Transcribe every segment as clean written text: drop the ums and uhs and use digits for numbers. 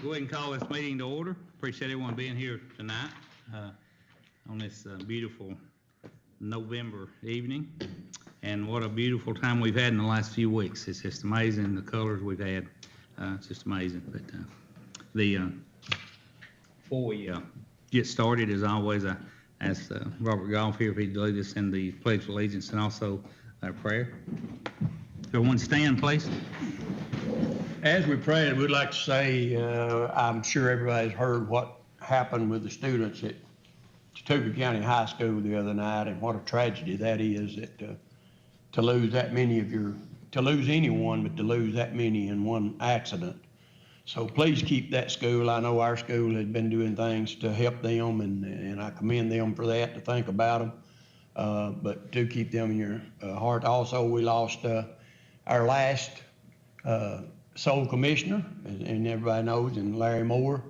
Go ahead and call this meeting to order. Appreciate everyone being here tonight on this beautiful November evening. And what a beautiful time we've had in the last few weeks. It's just amazing the colors we've had. It's just amazing. But before we get started, as always, I ask Robert Goff here if he'd lead us in the Pledge of Allegiance and also our prayer. Everyone stand, please. As we pray, we'd like to say, I'm sure everybody's heard what happened with the students at Chattooga County High School the other night, and what a tragedy that is, that to lose that many to lose anyone, but to lose that many in one accident. So please keep that school. I know our school has been doing things to help them, and I commend them for that, to think about them. But do keep them in your heart. Also, we lost our last sole commissioner, and everybody knows, and Larry Moore,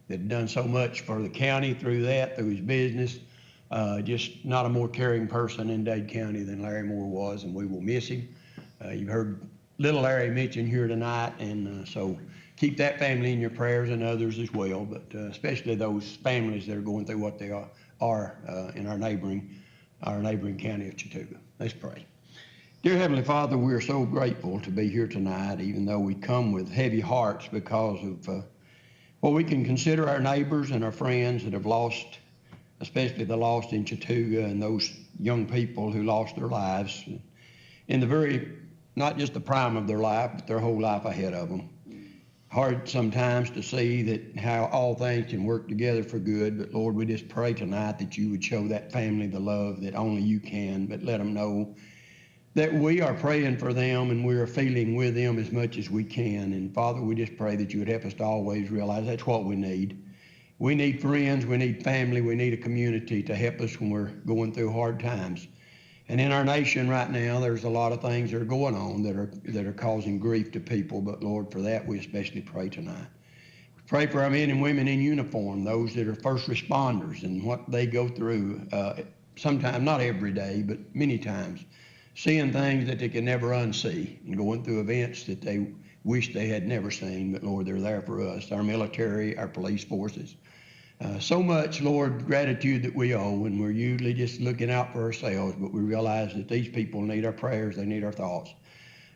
that done so much for the county through his business. Just not a more caring person in Dade County than Larry Moore was, and we will miss him. You've heard little Larry mentioned here tonight, and so keep that family in your prayers, and others as well, but especially those families that are going through what they are in our neighboring county of Chattooga. Let's pray. Dear Heavenly Father, we are so grateful to be here tonight, even though we come with heavy hearts because of what we can consider our neighbors and our friends that have lost, especially the lost in Chattooga, and those young people who lost their lives in the very, not just the prime of their life, but their whole life ahead of them. Hard sometimes to see that how all things can work together for good, but Lord, we just pray tonight that you would show that family the love that only you can, but let them know that we are praying for them and we are feeling with them as much as we can. And Father, we just pray that you would help us to always realize that's what we need. We need friends, we need family, we need a community to help us when we're going through hard times. And in our nation right now, there's a lot of things that are going on that are causing grief to people. But Lord, for that, we especially pray tonight. We pray for our men and women in uniform, those that are first responders, and what they go through, sometimes, not every day, but many times, seeing things that they can never unsee, and going through events that they wish they had never seen. But Lord, they're there for us, our military, our police forces. So much, Lord, gratitude that we owe, and we're usually just looking out for ourselves, but we realize that these people need our prayers, they need our thoughts.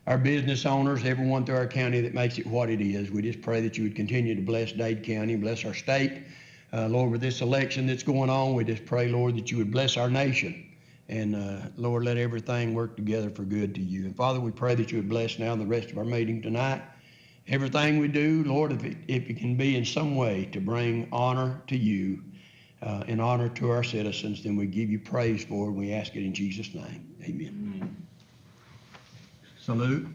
Our business owners, everyone through our county that makes it what it is, we just pray that you would continue to bless Dade County, bless our state. Lord, with this election that's going on, we just pray, Lord, that you would bless our nation. And Lord, let everything work together for good to you. And Father, we pray that you would bless now the rest of our meeting tonight. Everything we do, Lord, if it can be in some way to bring honor to you and honor to our citizens, then we give you praise for it, and we ask it in Jesus' name. Amen. Salute.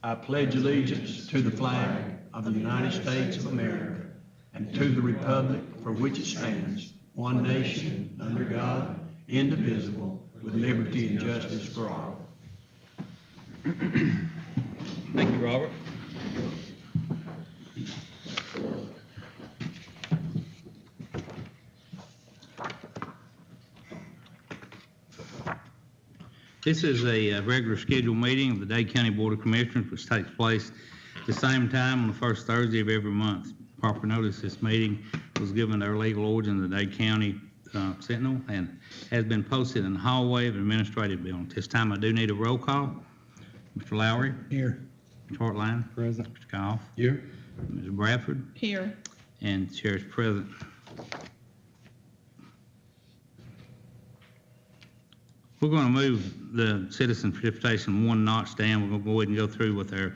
I pledge allegiance to the flag of the United States of America and to the republic for which it stands, one nation, under God, indivisible, with liberty and justice for all. Thank you, Robert. This is a regular scheduled meeting of the Dade County Board of Commissioners, which takes place at the same time on the first Thursday of every month. Proper notice this meeting was given to our legal origin, the Dade County Sentinel, and has been posted in the hallway of the administrative building. At this time, I do need a roll call. Mr. Lowry. Here. Mr. Hartline. Present. Mr. Goff. Here. Mr. Bradford. Here. And the Chair's present. We're going to move the citizen participation one notch down. We're going to go ahead and go through with our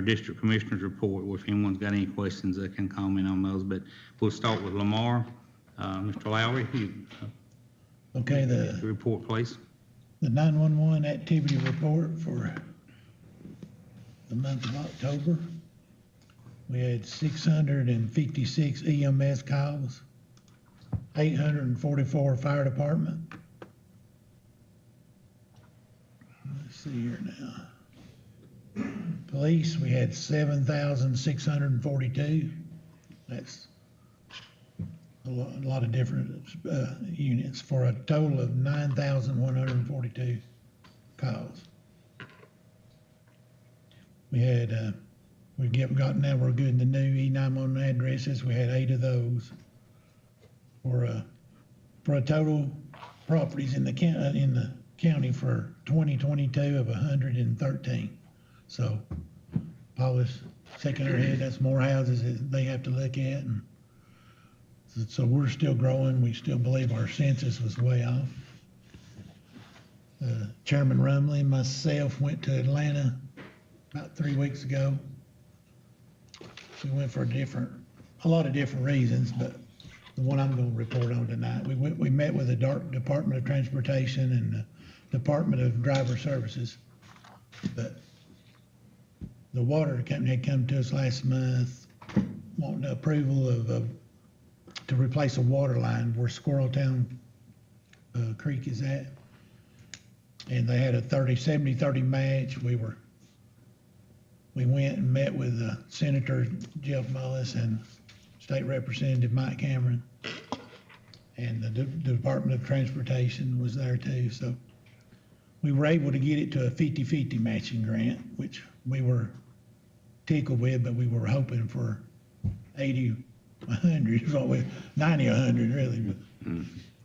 district commissioner's report. If anyone's got any questions, they can comment on those. But we'll start with Lamar. Mr. Lowry, Okay, the report, please. The 911 activity report for the month of October. We had 656 EMS calls, 844 fire department. Let's see here now. Police, we had 7,642. That's a lot of different units for a total of 9,142 calls. We had now we're good, the new E911 addresses, we had 8 of those. For a total properties in the county for 2022 of 113. So Paula's shaking her head, that's more houses that they have to look at. And so we're still growing. We still believe our census was way off. Chairman Rumley and myself went to Atlanta about 3 weeks ago. We went for a lot of different reasons, but the one I'm going to report on tonight, we met with the Department of Transportation and the Department of Driver Services. But the water company had come to us last month wanting approval to replace a water line where Squirreltown Creek is at. And they had a 70-30 match. We went and met with Senator Jeff Mullis and State Representative Mike Cameron. And the Department of Transportation was there too. So we were able to get it to a 50-50 matching grant, which we were tickled with, but we were hoping for 80, 100, 90, 100 really.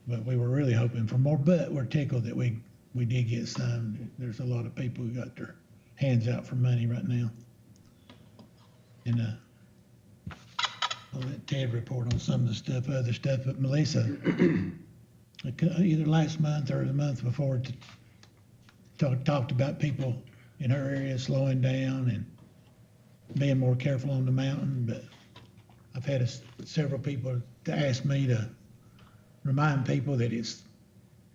But we were really hoping for more, but we're tickled that we did get some. There's a lot of people who got their hands out for money right now. And I'll let Ted report on some of the stuff, other stuff, but Melissa, either last month or the month before, talked about people in her area slowing down and being more careful on the mountain. But I've had several people to ask me to remind people that it's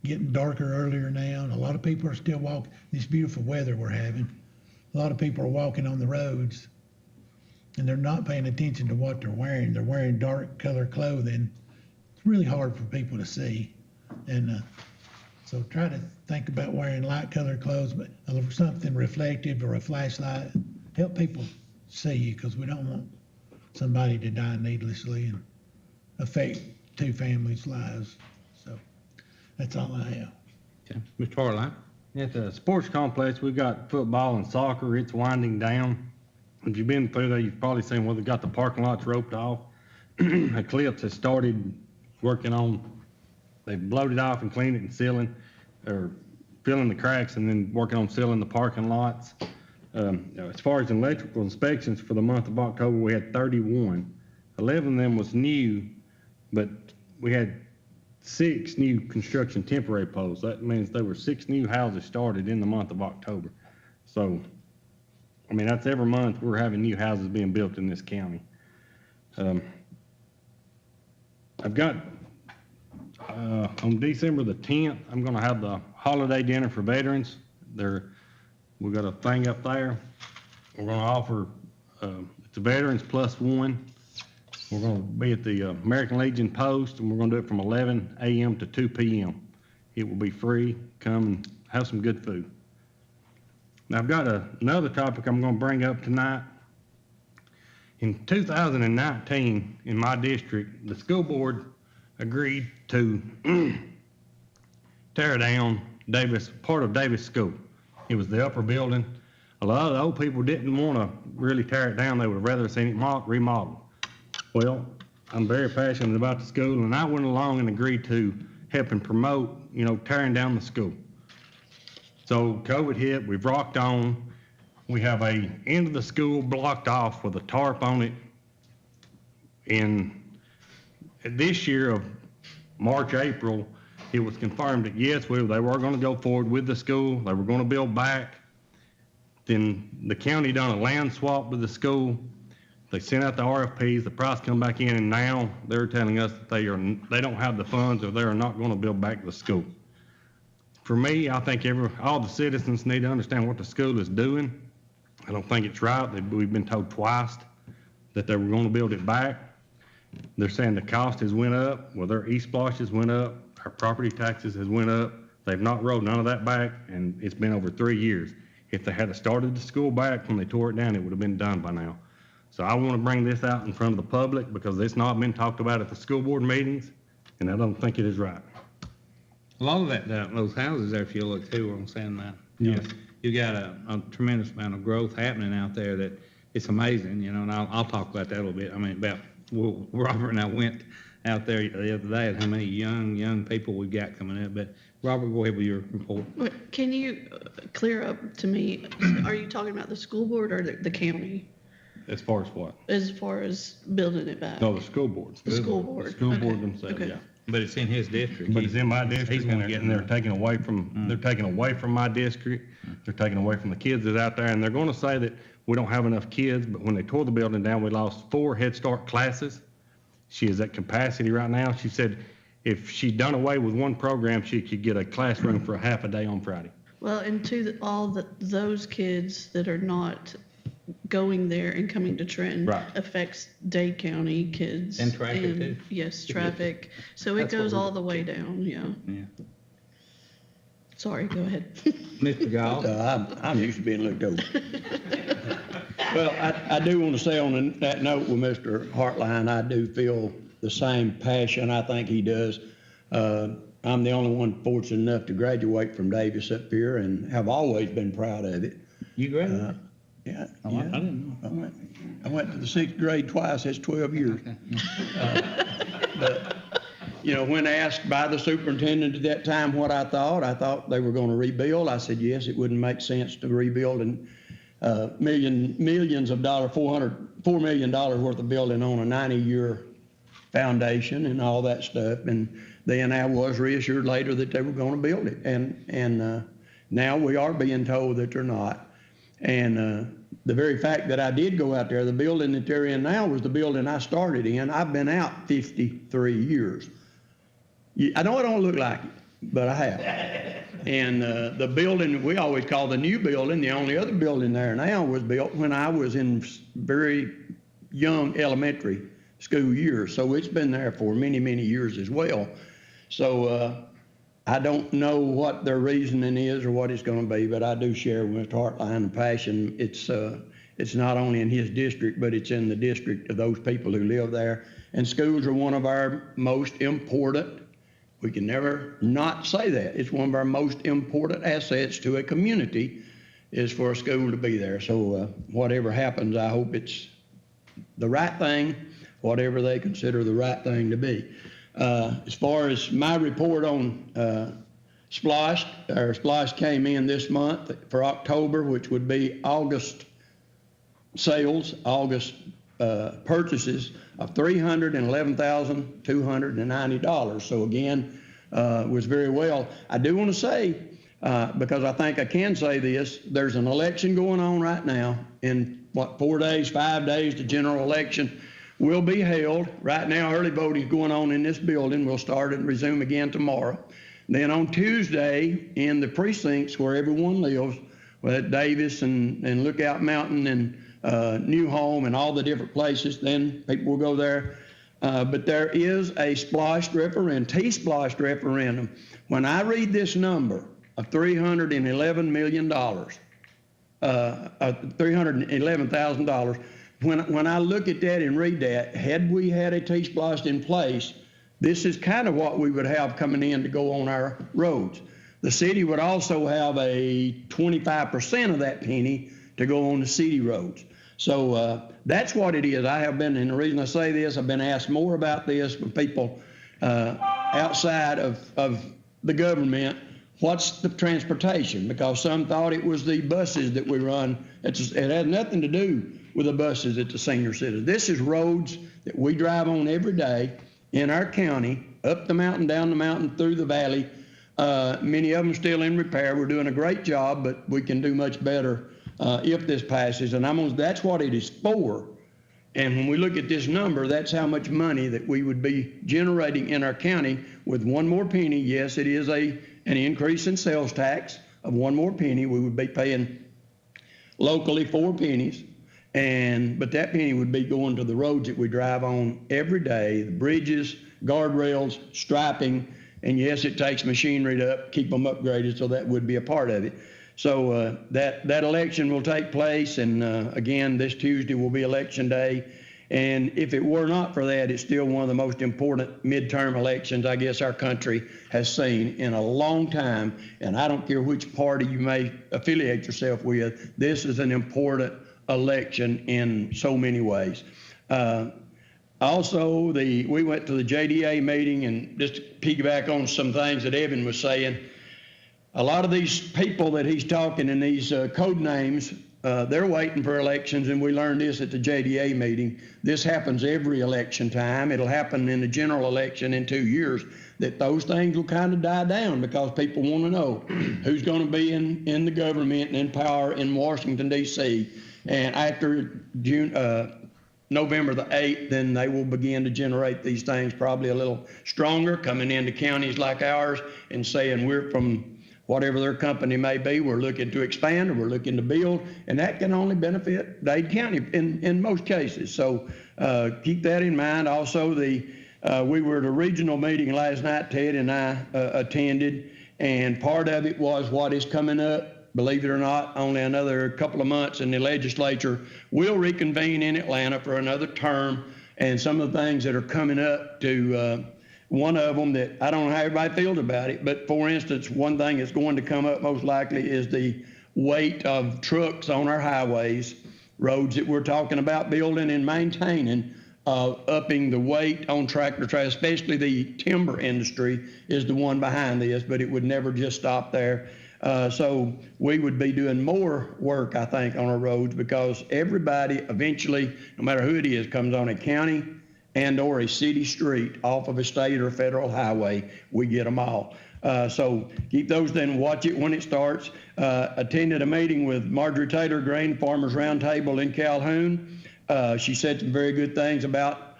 getting darker earlier now, and a lot of people are still walking. This beautiful weather we're having, a lot of people are walking on the roads, and they're not paying attention to what they're wearing. They're wearing dark color clothing. It's really hard for people to see, and so try to think about wearing light colored clothes, but something reflective or a flashlight. Help people see you, because we don't want somebody to die needlessly and affect 2 families' lives. So that's all I have. Okay. Mr. Harline? At the sports complex, we've got football and soccer. It's winding down. If you've been through there, you've probably seen where they got the parking lots roped off. Eclipse has started working on, they've blowed it off and cleaned it and sealing, or filling the cracks and then working on sealing the parking lots. As far as electrical inspections for the month of October, we had 31. 11 of them was new, but we had 6 new construction temporary poles. That means there were 6 new houses started in the month of October. So, I mean, that's every month we're having new houses being built in this county. I've got, on December the 10th, I'm gonna have the holiday dinner for veterans. We've got a thing up there. We're gonna offer, it's a veterans plus 1. We're gonna be at the American Legion Post, and we're gonna do it from 11 a.m. to 2 p.m. It will be free. Come and have some good food. Now, I've got another topic I'm gonna bring up tonight. In 2019, in my district, the school board agreed to tear down part of Davis School. It was the upper building. A lot of the old people didn't want to really tear it down. They would have rather seen it remodeled. Well, I'm very passionate about the school, and I went along and agreed to help and promote, tearing down the school. So COVID hit, we've rocked on. We have a end of the school blocked off with a tarp on it. In this year of March, April, it was confirmed that yes, they were going to go forward with the school. They were going to build back. Then the county done a land swap with the school. They sent out the RFPs, the price come back in, and now they're telling us that they don't have the funds, or they are not going to build back the school. For me, I think all the citizens need to understand what the school is doing. I don't think it's right. We've been told twice that they were going to build it back. They're saying the cost has went up. Well, their e-splosh has went up. Our property taxes has went up. They've not rolled none of that back, and it's been over 3 years. If they had started the school back when they tore it down, it would have been done by now. So I want to bring this out in front of the public because it's not been talked about at the school board meetings, and I don't think it is right. A lot of those houses there, if you look too, I'm saying that. Yes. You got a tremendous amount of growth happening out there that it's amazing, and I'll talk about that a little bit. I mean, well, Robert and I went out there the other day and how many young people we've got coming up. But Robert, go ahead with your report. Wait, can you clear up to me, are you talking about the school board or the county As far as what? as far as building it back? No, the school boards. The school board. The school board Okay, themselves, okay. yeah. But it's in his district. But it's in my He's district, gonna and get they're taking away from, they're taking away from my district. They're taking away from the kids that's out there, and they're gonna say that we don't have enough kids, but when they tore the building down, we lost 4 Head Start classes. She is at capacity right now. She said if she'd done away with one program, she could get a classroom for a half a day on Friday. Well, and those kids that are not going there and coming to Trenton Right. affects Dade County kids. And traffic, too. Yes, traffic. So it That's what goes we're- all the way down, yeah. Yeah. Sorry, go ahead. Mr. Gall? I'm used to being looked over. Well, I do want to say on that note with Mr. Hartline, I do feel the same passion I think he does. I'm the only one fortunate enough to graduate from Davis up here and have always been proud of it. You graduated? Yeah, Oh, I didn't know. I went to the 6th grade twice. That's 12 years. But, when asked by the superintendent at that time what I thought they were going to rebuild. I said, yes, it wouldn't make sense to rebuild millions of dollars, $4 million worth of building on a 90-year foundation and all that stuff. And then I was reassured later that they were going to build it. And now we are being told that they're not. And the very fact that I did go out there, the building that they're in now was the building I started in. I've been out 53 years. I know I don't look like it, but I have. And the building we always call the new building, the only other building there now was built when I was in very young elementary school years. So it's been there for many, many years as well. So I don't know what their reasoning is or what it's going to be, but I do share with Mr. Hartline the passion. It's not only in his district, but it's in the district of those people who live there. And schools are one of our most important. We can never not say that. It's one of our most important assets to a community is for a school to be there. So whatever happens, I hope it's the right thing, whatever they consider the right thing to be. As far as my report on Splosh came in this month for October, which would be August sales, August purchases of $311,290. So again, was very well. I do want to say, because I think I can say this, there's an election going on right now. In 4 days, 5 days, the general election will be held. Right now, early voting is going on in this building. We'll start and resume again tomorrow. Then on Tuesday, in the precincts where everyone lives, at Davis and Lookout Mountain and New Home and all the different places, then people will go there. But there is a T-splosh referendum. When I read this number of $311 million, $311,000, when I look at that and read that, had we had a T-splosh in place, this is kind of what we would have coming in to go on our roads. The city would also have a 25% of that penny to go on the city roads. So that's what it is. I have been, and the reason I say this, I've been asked more about this from people outside of the government. What's the transportation? Because some thought it was the buses that we run. It has nothing to do with the buses at the senior citizens. This is roads that we drive on every day in our county, up the mountain, down the mountain, through the valley. Many of them still in repair. We're doing a great job, but we can do much better if this passes. And that's what it is for. And when we look at this number, that's how much money that we would be generating in our county with one more penny. Yes, it is an increase in sales tax of one more penny. We would be paying locally 4 pennies. But that penny would be going to the roads that we drive on every day, the bridges, guardrails, striping, and yes, it takes machinery to keep them upgraded, so that would be a part of it. So that election will take place, and again, this Tuesday will be election day. And if it were not for that, it's still one of the most important midterm elections I guess our country has seen in a long time. And I don't care which party you may affiliate yourself with, this is an important election in so many ways. Also, we went to the JDA meeting, and just to piggyback on some things that Evan was saying, a lot of these people that he's talking in these code names, they're waiting for elections, and we learned this at the JDA meeting. This happens every election time. It'll happen in the general election in 2 years, that those things will kind of die down because people want to know who's going to be in the government and in power in Washington, D.C. And after November the 8th, then they will begin to generate these things probably a little stronger, coming into counties like ours and saying we're from whatever their company may be, we're looking to expand or we're looking to build, and that can only benefit Dade County in most cases. So keep that in mind. Also, we were at a regional meeting last night, Ted and I attended, and part of it was what is coming up. Believe it or not, only another couple of months and the legislature will reconvene in Atlanta for another term, and some of the things that are coming up to one of them that I don't know how everybody feels about it, but for instance, one thing that's going to come up most likely is the weight of trucks on our highways, roads that we're talking about building and maintaining, upping the weight on tractor trailers, especially the timber industry is the one behind this, but it would never just stop there. So we would be doing more work, I think, on our roads because everybody eventually, no matter who it is, comes on a county and or a city street off of a state or federal highway. We get them all. So keep those, then watch it when it starts. Attended a meeting with Marjorie Taylor Greene, Farmers Roundtable in Calhoun. She said some very good things about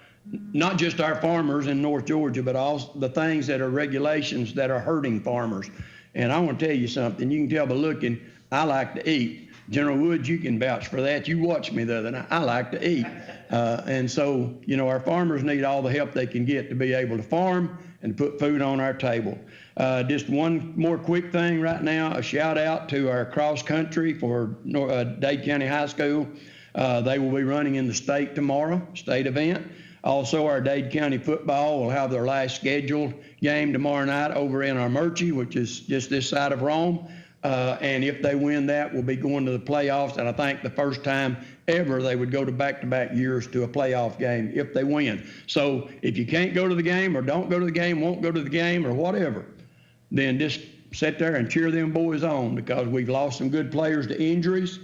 not just our farmers in North Georgia, but also the things that are regulations that are hurting farmers. And I want to tell you something. You can tell by looking, I like to eat. General Woods, you can vouch for that. You watched me the other night. I like to eat. And so, you know, our farmers need all the help they can get to be able to farm and put food on our table. Just one more quick thing right now, a shout out to our cross country for Dade County High School. They will be running in the state tomorrow, state event. Also, our Dade County football will have their last scheduled game tomorrow night over in our Murchie, which is just this side of Rome. And if they win that, we'll be going to the playoffs. And I think the first time ever they would go to back-to-back years to a playoff game if they win. So if you can't go to the game or don't go to the game, won't go to the game or whatever, then just sit there and cheer them boys on because we've lost some good players to injuries.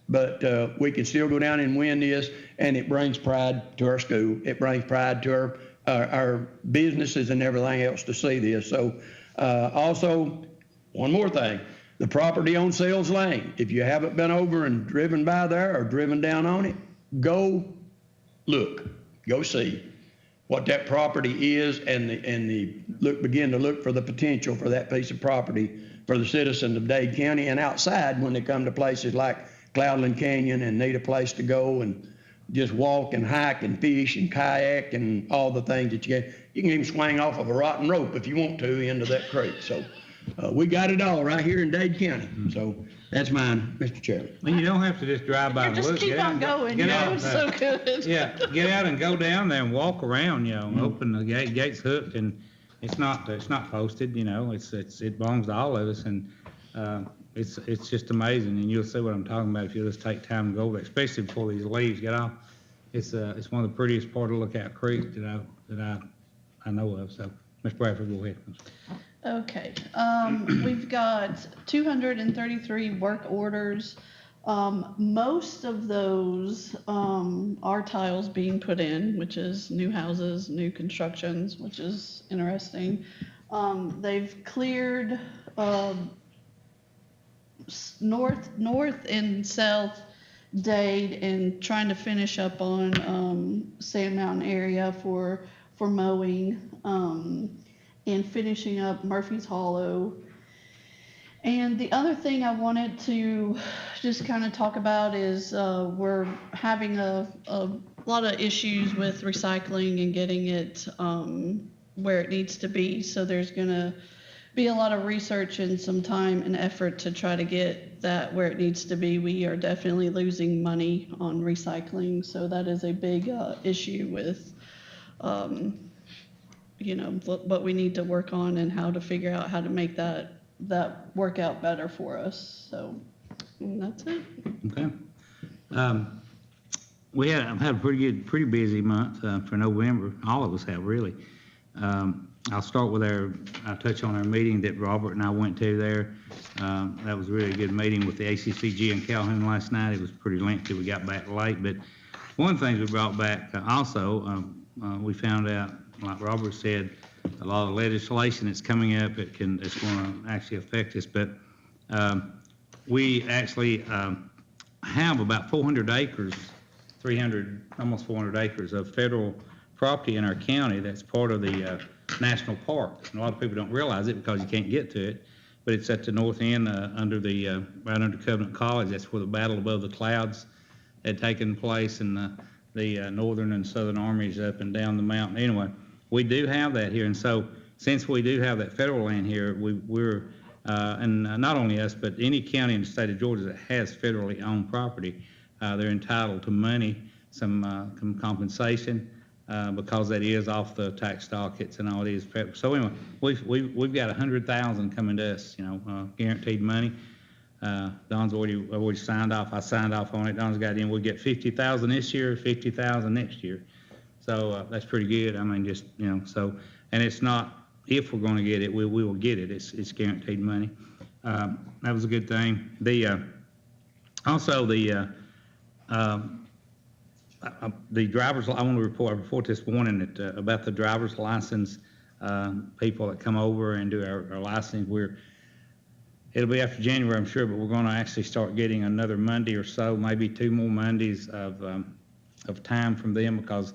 But we can still go down and win this, and it brings pride to our school. It brings pride to our businesses and everything else to see this. So also, one more thing, the property on Sales Lane. If you haven't been over and driven by there or driven down on it, go look, go see what that property is and begin to look for the potential for that piece of property for the citizens of Dade County and outside when they come to places like Cloudland Canyon and need a place to go and just walk and hike and fish and kayak and all the things that you get. You can even swing off of a rotten rope if you want to into that creek. So we got it all right here in Dade County. So that's mine, Mr. Chairman. Well, you don't have to just drive by and Just look. keep on going. Get You out know, it's so good. Yeah, get out and go down there and walk around, you know, and open the gate's hooked and it's not posted, you know, it belongs to all of us and it's just amazing and you'll see what I'm talking about if you just take time to go there, especially before these leaves get off. It's one of the prettiest part of Lookout Creek that I know of. So, Mr. Bradford, go ahead. Okay, we've got 233 work orders. Most of those are tiles being put in, which is new houses, new constructions, which is interesting. They've cleared north and south Dade and trying to finish up on Sand Mountain area for mowing and finishing up Murphy's Hollow. And the other thing I wanted to just kind of talk about is we're having a lot of issues with recycling and getting it where it needs to be. So there's going to be a lot of research and some time and effort to try to get that where it needs to be. We are definitely losing money on recycling. So that is a big issue with, you know, what we need to work on and how to figure out how to make that work out better for us. So that's it. Okay. I've had a pretty busy month for November. All of us have, really. I'll start with I'll touch on our meeting that Robert and I went to there. That was really a good meeting with the ACCG in Calhoun last night. It was pretty lengthy. We got back late, but one of the things we brought back we found out, like Robert said, a lot of legislation that's coming up. It's going to actually affect us, but we actually have about 400 acres, almost 400 acres of federal property in our county that's part of the national park. And a lot of people don't realize it because you can't get to it, but it's at the north end right under Covenant College. That's where the battle above the clouds had taken place, and the northern and southern armies up and down the mountain. Anyway, we do have that here, and so since we do have that federal land here, we're and not only us, but any county in the state of Georgia that has federally owned property, they're entitled to money, some compensation, because that is off the tax dockets and all it is. So anyway, we've got $100,000 coming to us, guaranteed money. Don's already signed off. I signed off on it. Don's got in. We'll get $50,000 this year, $50,000 next year. So that's pretty good. I mean, just so, and it's not if we're going to get it, we will get it. It's guaranteed money. That was a good thing. Also the driver's. I want to report this morning that about the driver's license people that come over and do our licensing. It'll be after January, I'm sure, but we're going to actually start getting another Monday or so, maybe 2 more Mondays of time from them, because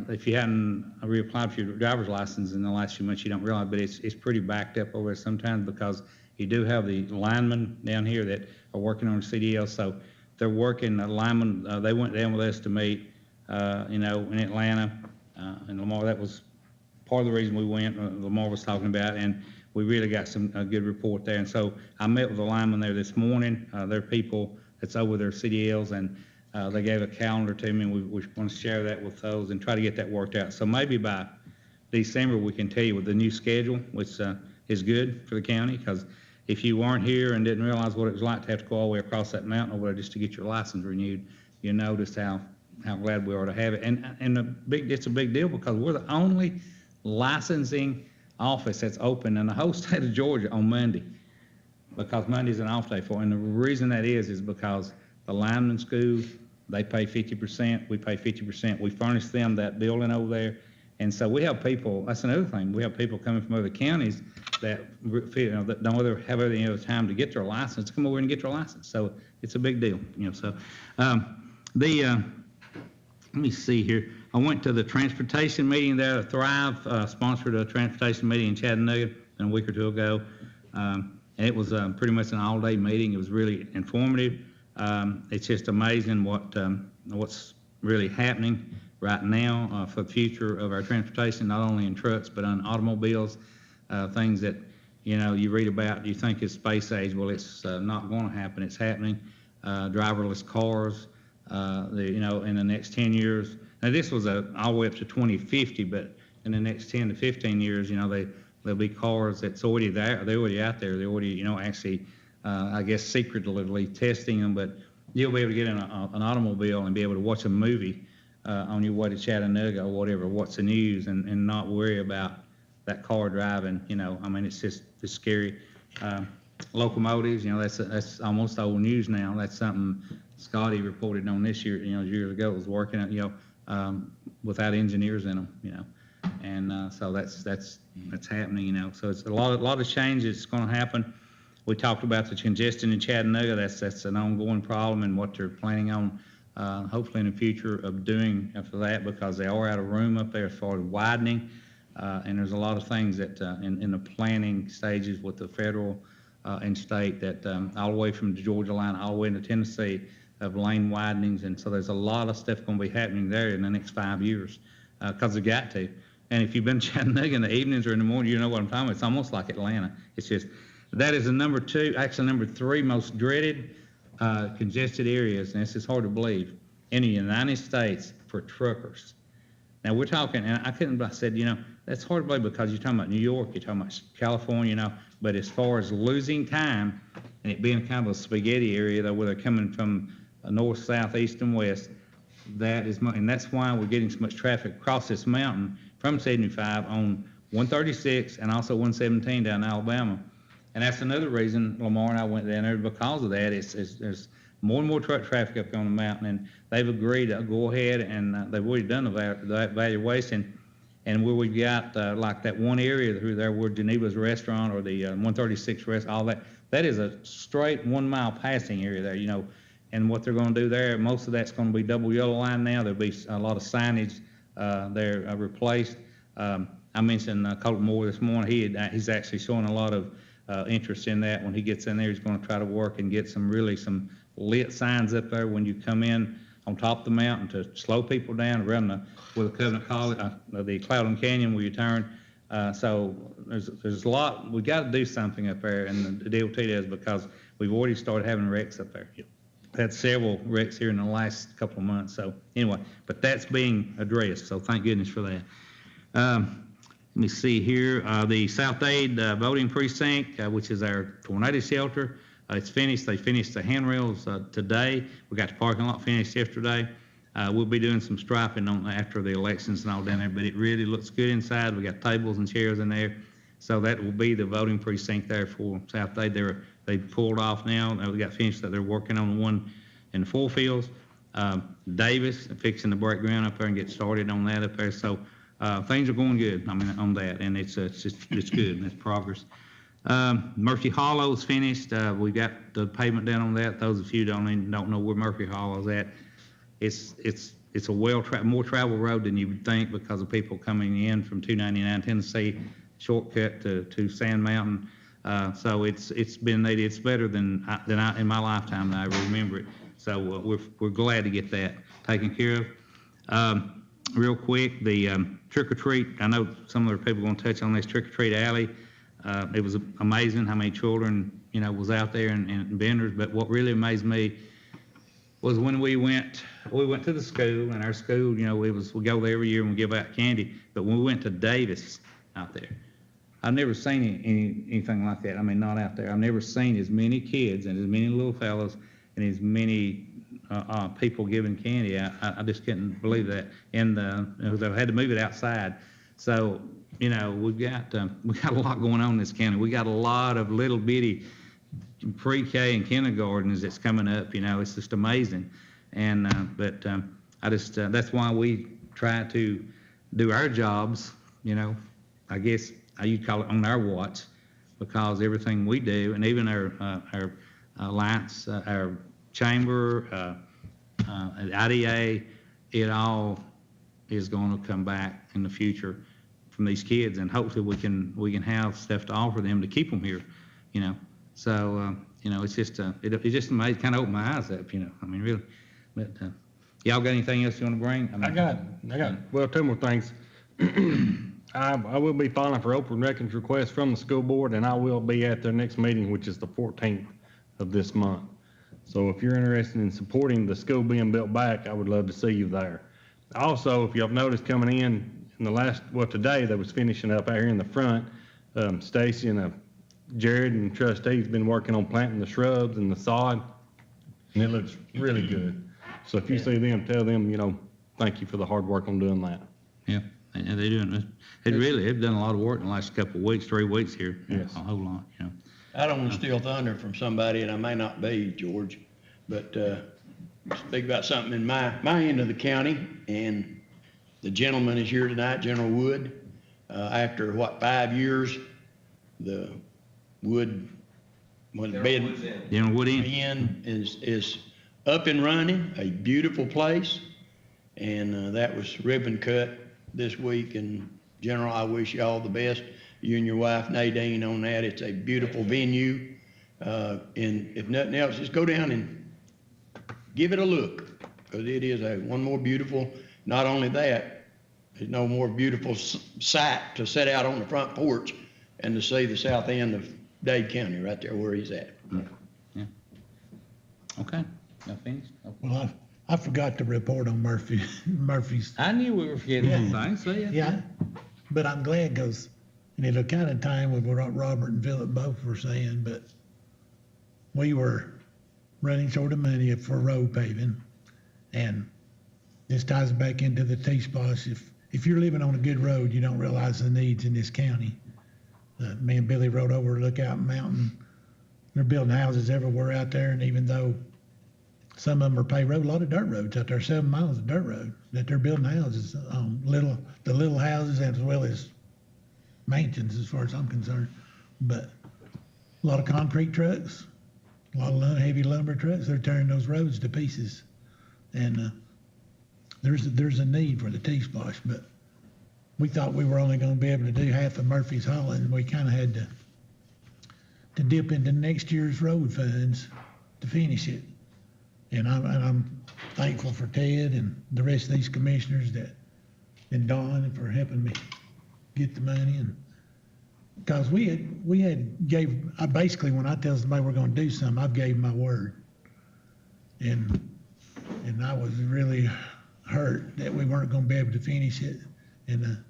if you hadn't reapplied for your driver's license in the last few months, you don't realize, but it's pretty backed up over there sometimes, because you do have the linemen down here that are working on CDL, so they're working the linemen. They went down with us to meet, in Atlanta, and Lamar. That was part of the reason we went. Lamar was talking about, and we really got a good report there. And so I met with the linemen there this morning. They're people that's over their CDLs, and they gave a calendar to me, and we want to share that with those and try to get that worked out. So maybe by December we can tell you with the new schedule, which is good for the county, because if you weren't here and didn't realize what it was like to have to go all the way across that mountain over there just to get your license renewed, you noticed how glad we are to have it. And it's a big deal, because we're the only licensing office that's open in the whole state of Georgia on Monday, because Monday's an off day for it. And the reason that is because the lineman school, they pay 50%, we pay 50%. We furnish them that building over there. And so we have people, that's another thing, we have people coming from other counties that that don't have any other time to get their license, come over and get their license. So it's a big deal, So let me see here. I went to the transportation meeting there. Thrive sponsored a transportation meeting in Chattanooga a week or two ago. And it was pretty much an all-day meeting. It was really informative. It's just amazing what's really happening right now for the future of our transportation, not only in trucks but on automobiles, things that you read about, you think is space age. Well, it's not going to happen. It's happening. Driverless cars, in the next 10 years. Now, this was all the way up to 2050, but in the next 10 to 15 years, there'll be cars that's already there. They're already out there. They're already, actually, I guess, secretively testing them. But you'll be able to get in an automobile and be able to watch a movie on your way to Chattanooga or whatever, watch the news, and not worry about that car driving. It's scary. Locomotives, that's almost old news now. That's something Scotty reported on this year, years ago. It was working at, without engineers in them, and so that's happening, So it's a lot of change that's going to happen. We talked about the congestion in Chattanooga. That's an ongoing problem, and what they're planning on, hopefully in the future of doing after that, because they are out of room up there as far as widening, and there's a lot of things that in the planning stages with the federal and state that all the way from the Georgia line all the way into Tennessee of lane widenings, and so there's a lot of stuff going to be happening there in the next 5 years, because they got to. And if you've been to Chattanooga in the evenings or in the morning, you know what I'm talking about. It's almost like Atlanta. It's just, that is the number 3 most dreaded congested areas, and this is hard to believe, in the United States for truckers. Now we're talking, and I said, that's hard to believe, because you're talking about New York, you're talking about California, but as far as losing time and it being kind of a spaghetti area, though, where they're coming from north, south, east, and west. That is, and that's why we're getting so much traffic across this mountain from 75 on 136 and also 117 down in Alabama. And that's another reason Lamar and I went down there, because of that. There's more and more truck traffic up on the mountain, and they've agreed to go ahead, and they've already done the evaluation. And where we've got like that one area through there where Geneva's restaurant or the 136 all that is a straight 1 mile passing area there, you know. And what they're going to do there, most of that's going to be double yellow line now. There'll be a lot of signage there replaced. I mentioned Colton Moore this morning. He's actually showing a lot of interest in that. When he gets in there, he's going to try to work and get some lit signs up there when you come in on top of the mountain to slow people down around where the Covenant College, the Cloudland Canyon where you turn. So there's a lot. We got to do something up there, and the DOT does, because we've already started having wrecks up there. Had several wrecks here in the last couple of months. So anyway, but that's being addressed. So thank goodness for that. Let me see here. The South Dade voting precinct, which is our tornado shelter, it's finished. They finished the handrails today. We got the parking lot finished yesterday. We'll be doing some striping after the elections and all down there, but it really looks good inside. We got tables and chairs in there. So that will be the voting precinct there for South Dade. They pulled off now. We got finished. They're working on the one in the full fields. Davis, fixing to break ground up there and get started on that up there. So things are going good. I mean, on that, and it's good. It's progress. Murphy Hollow is finished. We got the pavement down on that. Those of you don't know where Murphy Hollow is at. It's a more traveled road than you would think, because of people coming in from 299 Tennessee, shortcut to Sand Mountain. So it's been needed. It's better than I in my lifetime that I remember it. So we're glad to get that taken care of. Real quick, the trick or treat. I know some of the people are going to touch on this trick or treat alley. It was amazing how many children was out there and vendors. But what really amazed me was when we went to the school, and our school, we go there every year and we give out candy. But when we went to Davis out there, I've never seen anything like that. I mean, not out there. I've never seen as many kids and as many little fellows and as many people giving candy out. I just couldn't believe that. And they had to move it outside. So, we've got a lot going on in this county. We got a lot of little bitty pre-K and kindergartens that's coming up. It's just amazing. And that's why we try to do our jobs. I guess you'd call it on our watch, because everything we do, and even our alliance, our chamber, IDA, it all is going to come back in the future from these kids, and hopefully we can have stuff to offer them to keep them here. So it's just it just made kind of open my eyes up. I mean, really. But y'all got anything else you want to bring? I got two more things. I will be filing for open records request from the school board, and I will be at their next meeting, which is the 14th of this month. So if you're interested in supporting the school being built back, I would love to see you there. Also, if y'all noticed coming in today they was finishing up out here in the front. Stacy and Jared and trustees been working on planting the shrubs and the sod, and it looks really good. So if you see them, tell them, thank you for the hard work on doing that. Yeah, and they're doing it. They've done a lot of work in the last couple of weeks, 3 weeks here. Yes. A whole lot, I don't want to steal thunder from somebody, and I may not be, George, but speak about something in my end of the county, and the gentleman is here tonight, General Wood. After 5 years, the Wood, General Wood Inn is up and running, a beautiful place, and that was ribbon cut this week. And General, I wish you all the best, you and your wife Nadine, on that. It's a beautiful venue, and if nothing else, just go down and give it a look, because it is one more beautiful. Not only that, there's no more beautiful sight to sit out on the front porch and to see the south end of Dade County right there where he's at. Yeah. Okay. Y'all finished? Okay. Well, I forgot to report on Murphy's. I knew we were forgetting things. So Yeah, but I'm glad, because it'll kind of tie in with what Robert and Philip both were saying, but we were running short of money for road paving. And this ties back into the T-Splosh. If you're living on a good road, you don't realize the needs in this county. Me and Billy rode over Lookout Mountain. They're building houses everywhere out there, and even though some of them are paved road, a lot of dirt roads out there, 7 miles of dirt road that they're building houses on, the little houses as well as mansions as far as I'm concerned. But a lot of concrete trucks, a lot of heavy lumber trucks, they're tearing those roads to pieces. And there's a need for the T-Splosh, but we thought we were only going to be able to do half of Murphy's Hollow, and we kind of had to dip into next year's road funds to finish it. And I'm thankful for Ted and the rest of these commissioners and Don for helping me get the money. And because I basically, when I tell somebody we're going to do something, I've gave my word. And I was really hurt that we weren't going to be able to finish it, and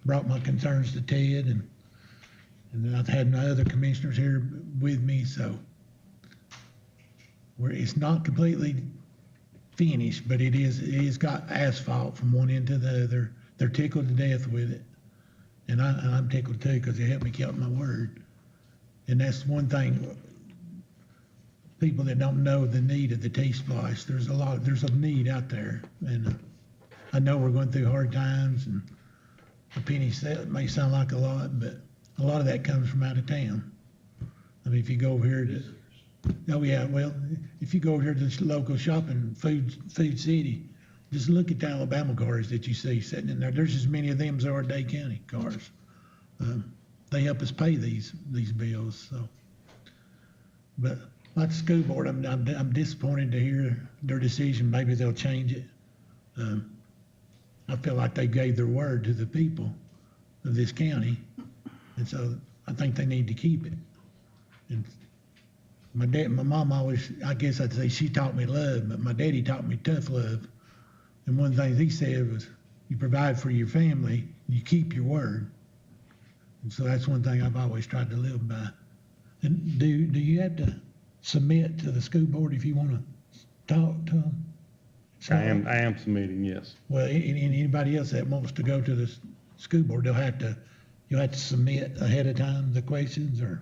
brought my concerns to Ted, and then I've had my other commissioners here with me, so it's not completely finished, but it is got asphalt from one end to the other. They're tickled to death with it, and I'm tickled too because they helped me keep my word. And that's one thing. People that don't know the need of the T-Splosh, there's a need out there, and I know we're going through hard times, and a penny may sound like a lot, but a lot of that comes from out of town. I mean, if you go over here if you go over here to this local shopping, Food City, just look at the Alabama cars that you see sitting in there. There's as many of them as there are Dade County cars. They help us pay these bills. So, but like the school board, I'm disappointed to hear their decision. Maybe they'll change it. I feel like they gave their word to the people of this county, and so I think they need to keep it. And my mom always, I guess I'd say she taught me love, but my daddy taught me tough love. And one of the things he said was, you provide for your family, you keep your word. And so that's one thing I've always tried to live by. And do you have to submit to the school board if you want to talk to them? I am submitting, yes. Well, anybody else that wants to go to the school board, you'll have to submit ahead of time the questions, or?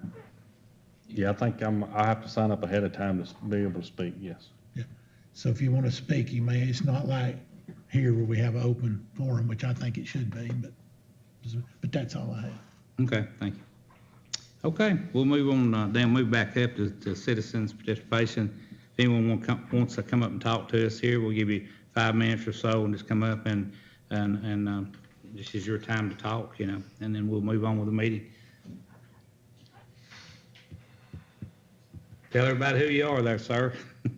Yeah, I think I have to sign up ahead of time to be able to speak, yes. Yeah. So if you want to speak, you may. It's not like here where we have an open forum, which I think it should be, but that's all I have. Okay, thank you. Okay, we'll move on, then move back up to citizens participation. If anyone wants to come up and talk to us here, we'll give you 5 minutes or so and just come up and this is your time to talk, and then we'll move on with the meeting. Tell everybody who you are there, sir.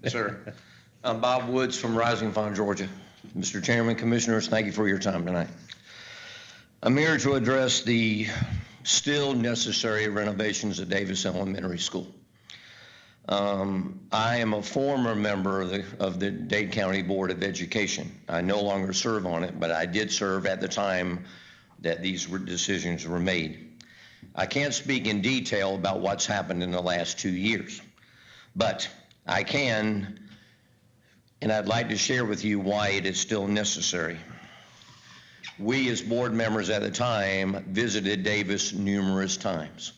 Sir, I'm Bob Woods from Rising Farm, Georgia. Mr. Chairman, Commissioners, thank you for your time tonight. I'm here to address the still necessary renovations at Davis Elementary School. I am a former member of the Dade County Board of Education. I no longer serve on it, but I did serve at the time that these decisions were made. I can't speak in detail about what's happened in the last 2 years, but I can, and I'd like to share with you why it is still necessary. We as board members at the time visited Davis numerous times.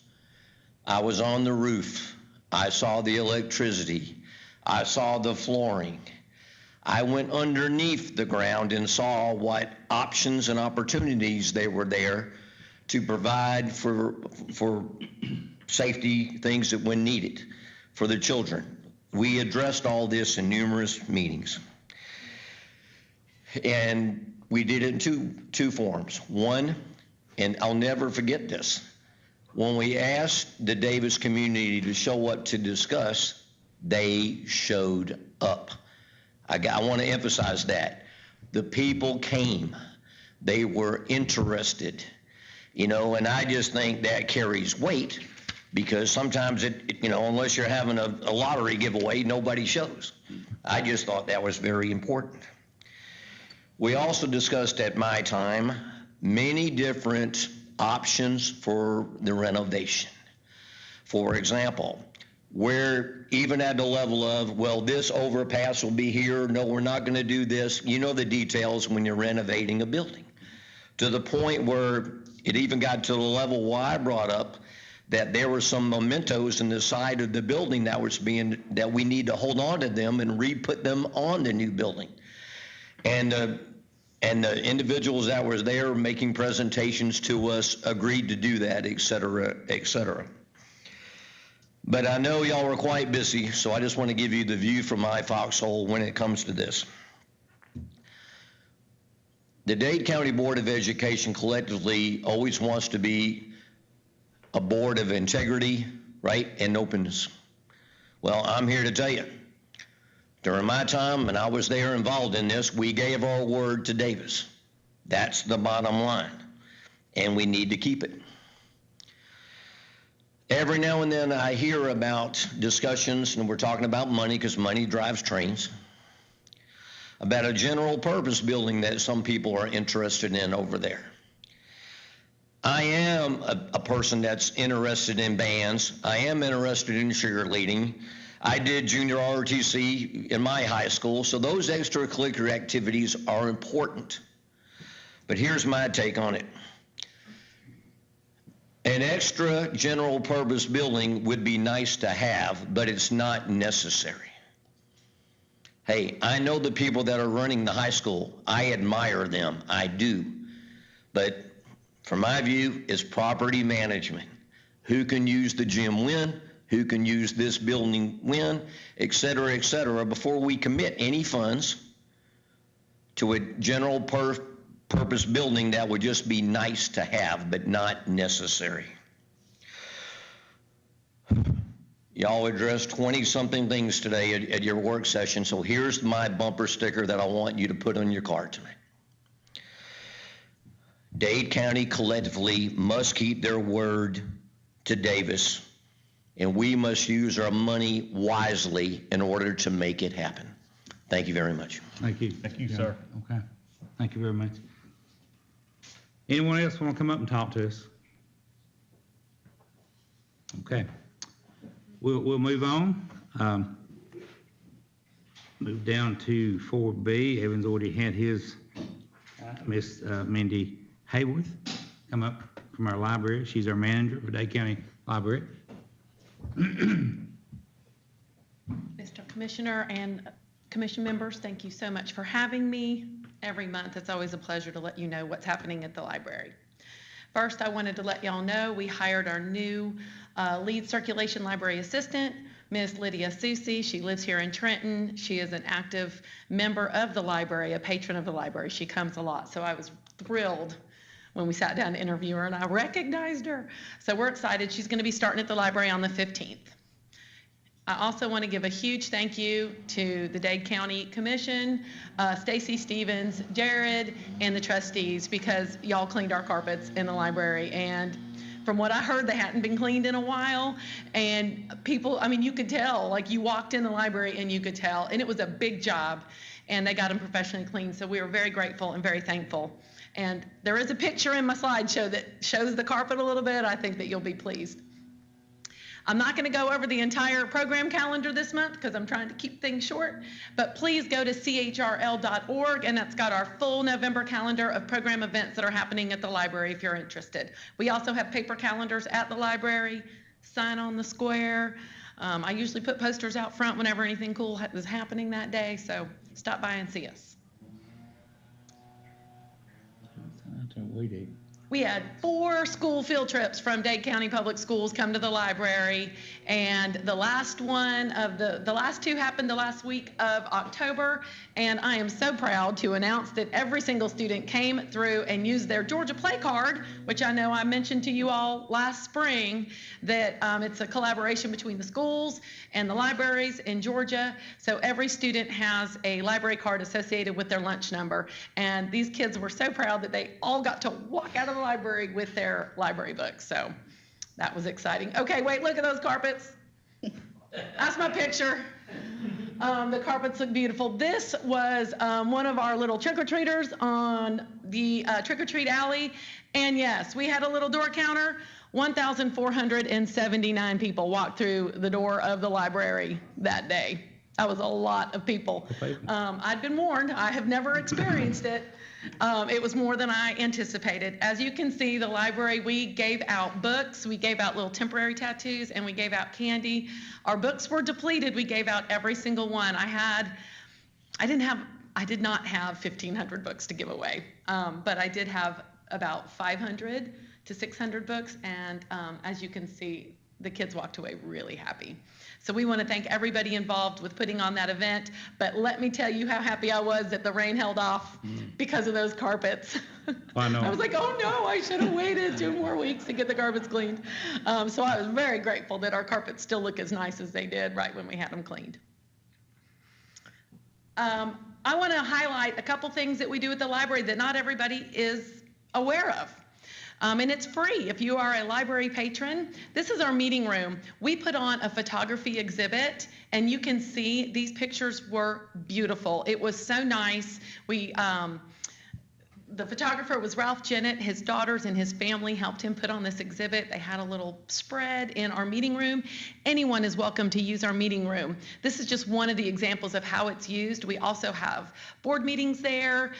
I was on the roof. I saw the electricity. I saw the flooring. I went underneath the ground and saw what options and opportunities they were there to provide for safety things that when needed for the children. We addressed all this in numerous meetings. And we did it in two forms. One, and I'll never forget this, when we asked the Davis community to show up to discuss, they showed up. I want to emphasize that. The people came. They were interested, and I just think that carries weight, because sometimes unless you're having a lottery giveaway, nobody shows. I just thought that was very important. We also discussed at my time many different options for the renovation. For example, where even at the level of, well, this overpass will be here, no, we're not going to do this. You know the details when you're renovating a building. To the point where it even got to the level where I brought up that there were some mementos in the side of the building that we need to hold on to them and re-put them on the new building. And the individuals that were there making presentations to us agreed to do that, et cetera, et cetera. But I know y'all were quite busy, so I just want to give you the view from my foxhole when it comes to this. The Dade County Board of Education collectively always wants to be a board of integrity, right, and openness. Well, I'm here to tell you, during my time, and I was there involved in this, we gave our word to Davis. That's the bottom line, and we need to keep it. Every now and then I hear about discussions, and we're talking about money because money drives trains, about a general purpose building that some people are interested in over there. I am a person that's interested in bands. I am interested in cheerleading. I did junior ROTC in my high school, so those extracurricular activities are important. But here's my take on it. An extra general purpose building would be nice to have, but it's not necessary. Hey, I know the people that are running the high school. I admire them, I do. But from my view, it's property management. Who can use the gym when? Who can use this building when? Et cetera, before we commit any funds to a general purpose building that would just be nice to have, but not necessary. Y'all addressed 20-something things today at your work session, so here's my bumper sticker that I want you to put on your car tonight. Dade County collectively must keep their word to Davis, and we must use our money wisely in order to make it happen. Thank you very much. Thank you. Thank you, sir. Okay, thank you very much. Anyone else want to come up and talk to us? Okay, we'll move on. Move down to 4B. Evan's already had his. Miss Mindy Hayworth come up from our library. She's our manager for Dade County Library. Mr. Commissioner and commission members, thank you so much for having me. Every month, it's always a pleasure to let you know what's happening at the library. First, I wanted to let y'all know we hired our new lead circulation library assistant, Miss Lydia Susi. She lives here in Trenton. She is an active member of the library, a patron of the library. She comes a lot, so I was thrilled when we sat down to interview her and I recognized her. So we're excited. She's going to be starting at the library on the 15th. I also want to give a huge thank you to the Dade County Commission, Stacy Stevens, Jared, and the trustees, because y'all cleaned our carpets in the library. And from what I heard, they hadn't been cleaned in a while. And people, I mean, you could tell, like you walked in the library and you could tell. And it was a big job. And they got them professionally cleaned. So we were very grateful and very thankful. And there is a picture in my slideshow that shows the carpet a little bit. I think that you'll be pleased. I'm not going to go over the entire program calendar this month because I'm trying to keep things short, but please go to chrl.org, and that's got our full November calendar of program events that are happening at the library if you're interested. We also have paper calendars at the library, sign on the square. I usually put posters out front whenever anything cool is happening that day, so stop by and see us. We had 4 school field trips from Dade County Public Schools come to the library, and the last one of the last 2 happened the last week of October, and I am so proud to announce that every single student came through and used their Georgia Play Card, which I know I mentioned to you all last spring, that it's a collaboration between the schools and the libraries in Georgia, so every student has a library card associated with their lunch number, and these kids were so proud that they all got to walk out of the library with their library books, so that was exciting. Okay, wait, look at those carpets. That's my picture. The carpets look beautiful. This was one of our little trick-or-treaters on the trick-or-treat alley, and yes, we had a little door counter. 1,479 people walked through the door of the library that day. That was a lot of people. I'd been warned. I have never experienced it. It was more than I anticipated. As you can see, the library, we gave out books, we gave out little temporary tattoos, and we gave out candy. Our books were depleted. We gave out every single one. I did not have 1,500 books to give away, but I did have about 500 to 600 books, and as you can see, the kids walked away really happy. So we want to thank everybody involved with putting on that event, but let me tell you how happy I was that the rain held off because of those carpets. I know. I was like, oh no, I should have waited 2 more weeks to get the carpets cleaned. So I was very grateful that our carpets still look as nice as they did right when we had them cleaned. I want to highlight a couple things that we do at the library that not everybody is aware of. And it's free if you are a library patron. This is our meeting room. We put on a photography exhibit, and you can see these pictures were beautiful. It was so nice. The photographer was Ralph Jennett. His daughters and his family helped him put on this exhibit. They had a little spread in our meeting room. Anyone is welcome to use our meeting room. This is just one of the examples of how it's used. We also have board meetings there.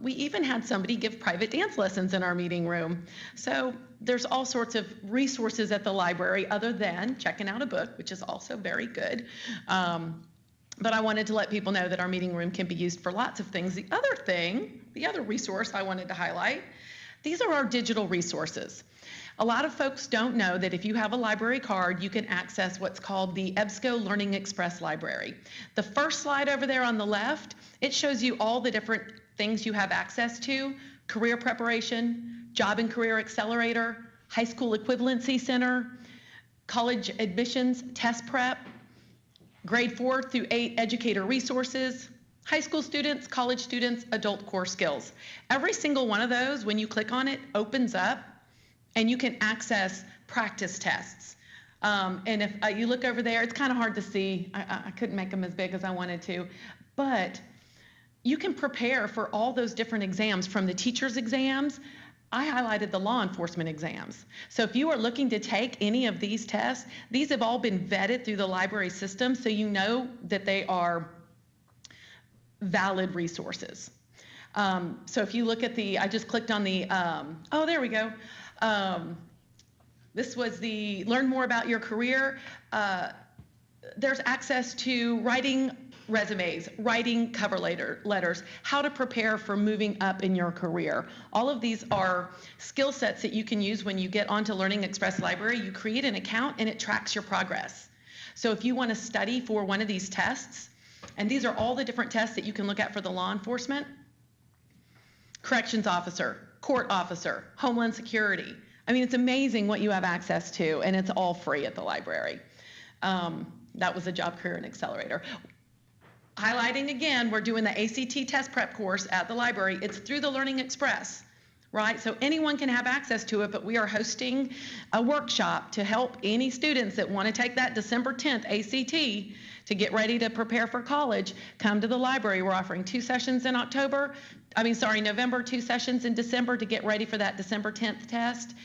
We even had somebody give private dance lessons in our meeting room. So there's all sorts of resources at the library other than checking out a book, which is also very good. But I wanted to let people know that our meeting room can be used for lots of things. The other resource I wanted to highlight, these are our digital resources. A lot of folks don't know that if you have a library card, you can access what's called the EBSCO Learning Express Library. The first slide over there on the left, it shows you all the different things you have access to: career preparation, job and career accelerator, high school equivalency center, college admissions test prep, grade 4 through 8 educator resources, high school students, college students, adult core skills. Every single one of those, when you click on it, opens up and you can access practice tests. And if you look over there, it's kind of hard to see. I couldn't make them as big as I wanted to, but you can prepare for all those different exams, from the teacher's exams. I highlighted the law enforcement exams. So if you are looking to take any of these tests, these have all been vetted through the library system, so you know that they are valid resources. So if you look at I just clicked on the, oh, there we go. This was the learn more about your career. There's access to writing resumes, writing cover letters, how to prepare for moving up in your career. All of these are skill sets that you can use when you get onto Learning Express Library. You create an account and it tracks your progress. So if you want to study for one of these tests, and these are all the different tests that you can look at for the law enforcement: corrections officer, court officer, homeland security. I mean, it's amazing what you have access to, and it's all free at the library. That was a job, career, and accelerator. Highlighting again, we're doing the ACT test prep course at the library. It's through the Learning Express, right? So anyone can have access to it, but we are hosting a workshop to help any students that want to take that December 10th ACT to get ready to prepare for college. Come to the library. We're offering 2 sessions in November, 2 sessions in December to get ready for that December 10th test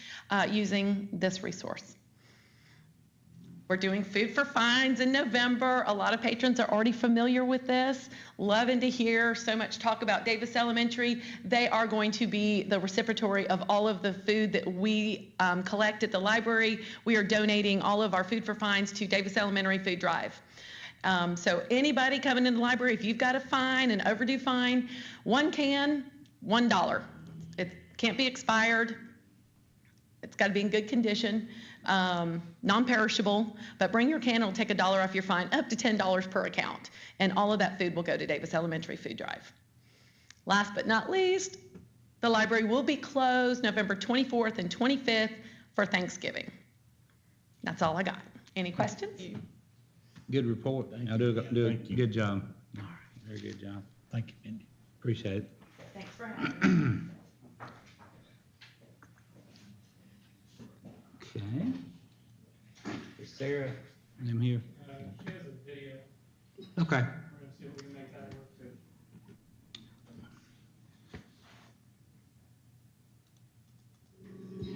using this resource. We're doing food for fines in November. A lot of patrons are already familiar with this. Loving to hear so much talk about Davis Elementary. They are going to be the recipiency of all of the food that we collect at the library. We are donating all of our food for fines to Davis Elementary Food Drive. So anybody coming in the library, if you've got a fine, an overdue fine, 1 can, $1. It can't be expired. It's got to be in good condition. Non-perishable, but bring your can, it'll take $1 off your fine, up to $10 per account. And all of that food will go to Davis Elementary Food Drive. Last but not least, the library will be closed November 24th and 25th for Thanksgiving. That's all I got. Any questions? Good report. I do a good job. All right, very good job. Thank you, Mindy. Appreciate it. Thanks for having me. Okay. Is Sarah in here? She has a video. Okay. We're gonna see if we can make that work too.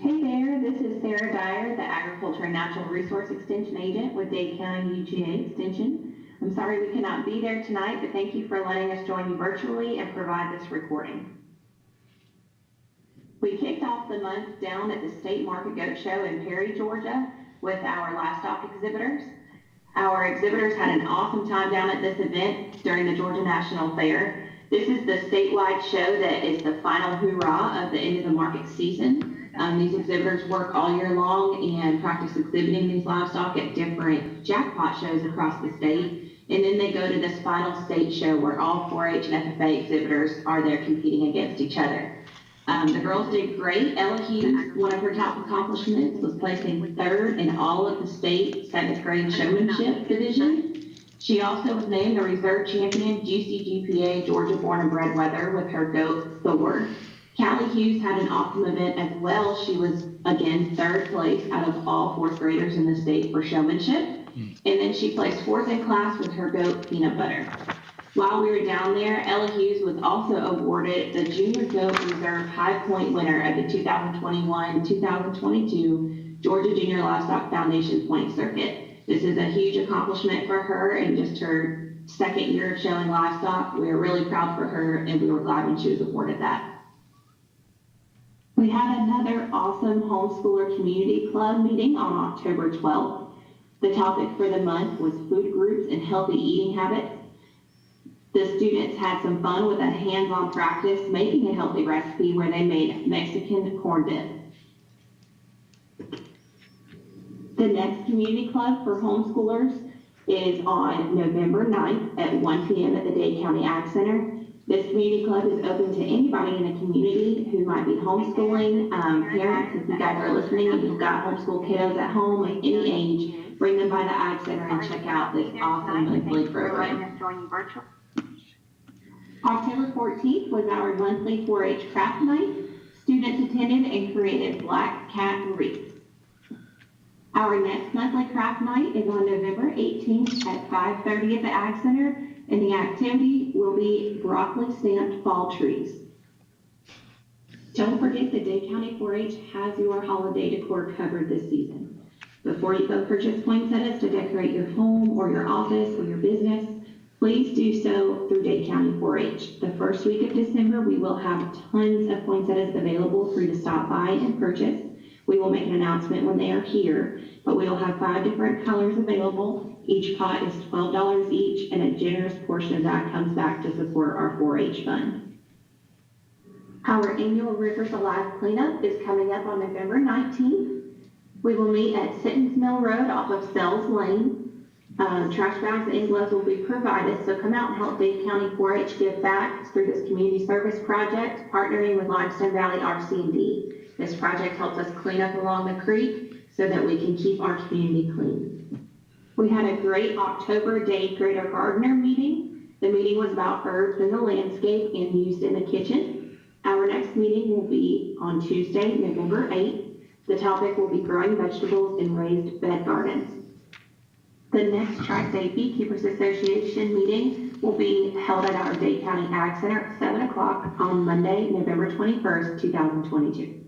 Hey there, this is Sarah Sarah Dyer, the Agriculture and Natural Resource Extension Agent with Dade County UGA Extension. I'm sorry we cannot be there tonight, but thank you for letting us join you virtually and provide this recording. We kicked off the month down at the State Market Goat Show in Perry, Georgia with our livestock exhibitors. Our exhibitors had an awesome time down at this event during the Georgia National Fair. This is the statewide show that is the final hoorah of the end of the market season. These exhibitors work all year long and practice exhibiting these livestock at different jackpot shows across the state. And then they go to this final state show where all 4-H and FFA exhibitors are there competing against each other. The girls did great. Ella Hughes, one of her top accomplishments was placing third in all of the state 7th grade showmanship division. She also was named the reserve champion GCGPA Georgia Born and Bred Weather with her goat Thor. Callie Hughes had an awesome event as well. She was again 3rd place out of all 4th graders in the state for showmanship. And then she placed 4th in class with her goat Peanut Butter. While we were down there, Ella Hughes was also awarded the Junior Goat Reserve High Point winner of the 2021-2022 Georgia Junior Livestock Foundation Point Circuit. This is a huge accomplishment for her in just her 2nd year of showing livestock. We are really proud for her and we were glad when she was awarded that. We had another awesome homeschooler community club meeting on October 12th. The topic for the month was food groups and healthy eating habits. The students had some fun with a hands-on practice making a healthy recipe where they made Mexican corn dip. The next community club for homeschoolers is on November 9th at 1 p.m. at the Dade County Ag Center. This community club is open to anybody in the community who might be homeschooling. Parents, if you guys are listening and you've got homeschool kiddos at home of any age, bring them by the Ag Center and check out this awesome monthly program. October 14th was our monthly 4-H craft night. Students attended and created black cat wreaths. Our next monthly craft night is on November 18th at 5:30 at the Ag Center, and the activity will be broccoli stamped fall trees. Don't forget that Dade County 4-H has your holiday decor covered this season. Before you go purchase poinsettias to decorate your home or your office or your business, please do so through Dade County 4-H. The first week of December, we will have tons of poinsettias available for you to stop by and purchase. We will make an announcement when they are here, but we will have 5 different colors available. Each pot is $12 each, and a generous portion of that comes back to support our 4-H fund. Our annual Rivers Alive cleanup is coming up on November 19th. We will meet at Sittons Mill Road off of Sells Lane. Trash bags and gloves will be provided, so come out and help Dade County 4-H give back through this community service project, partnering with Limestone Valley RC&D. This project helps us clean up along the creek so that we can keep our community clean. We had a great October Dade Greater Gardener meeting. The meeting was about herbs in the landscape and used in the kitchen. Our next meeting will be on Tuesday, November 8th. The topic will be growing vegetables in raised bed gardens. The next Tri-State Beekeepers Association meeting will be held at our Dade County Ag Center at 7 o'clock on Monday, November 21st, 2022.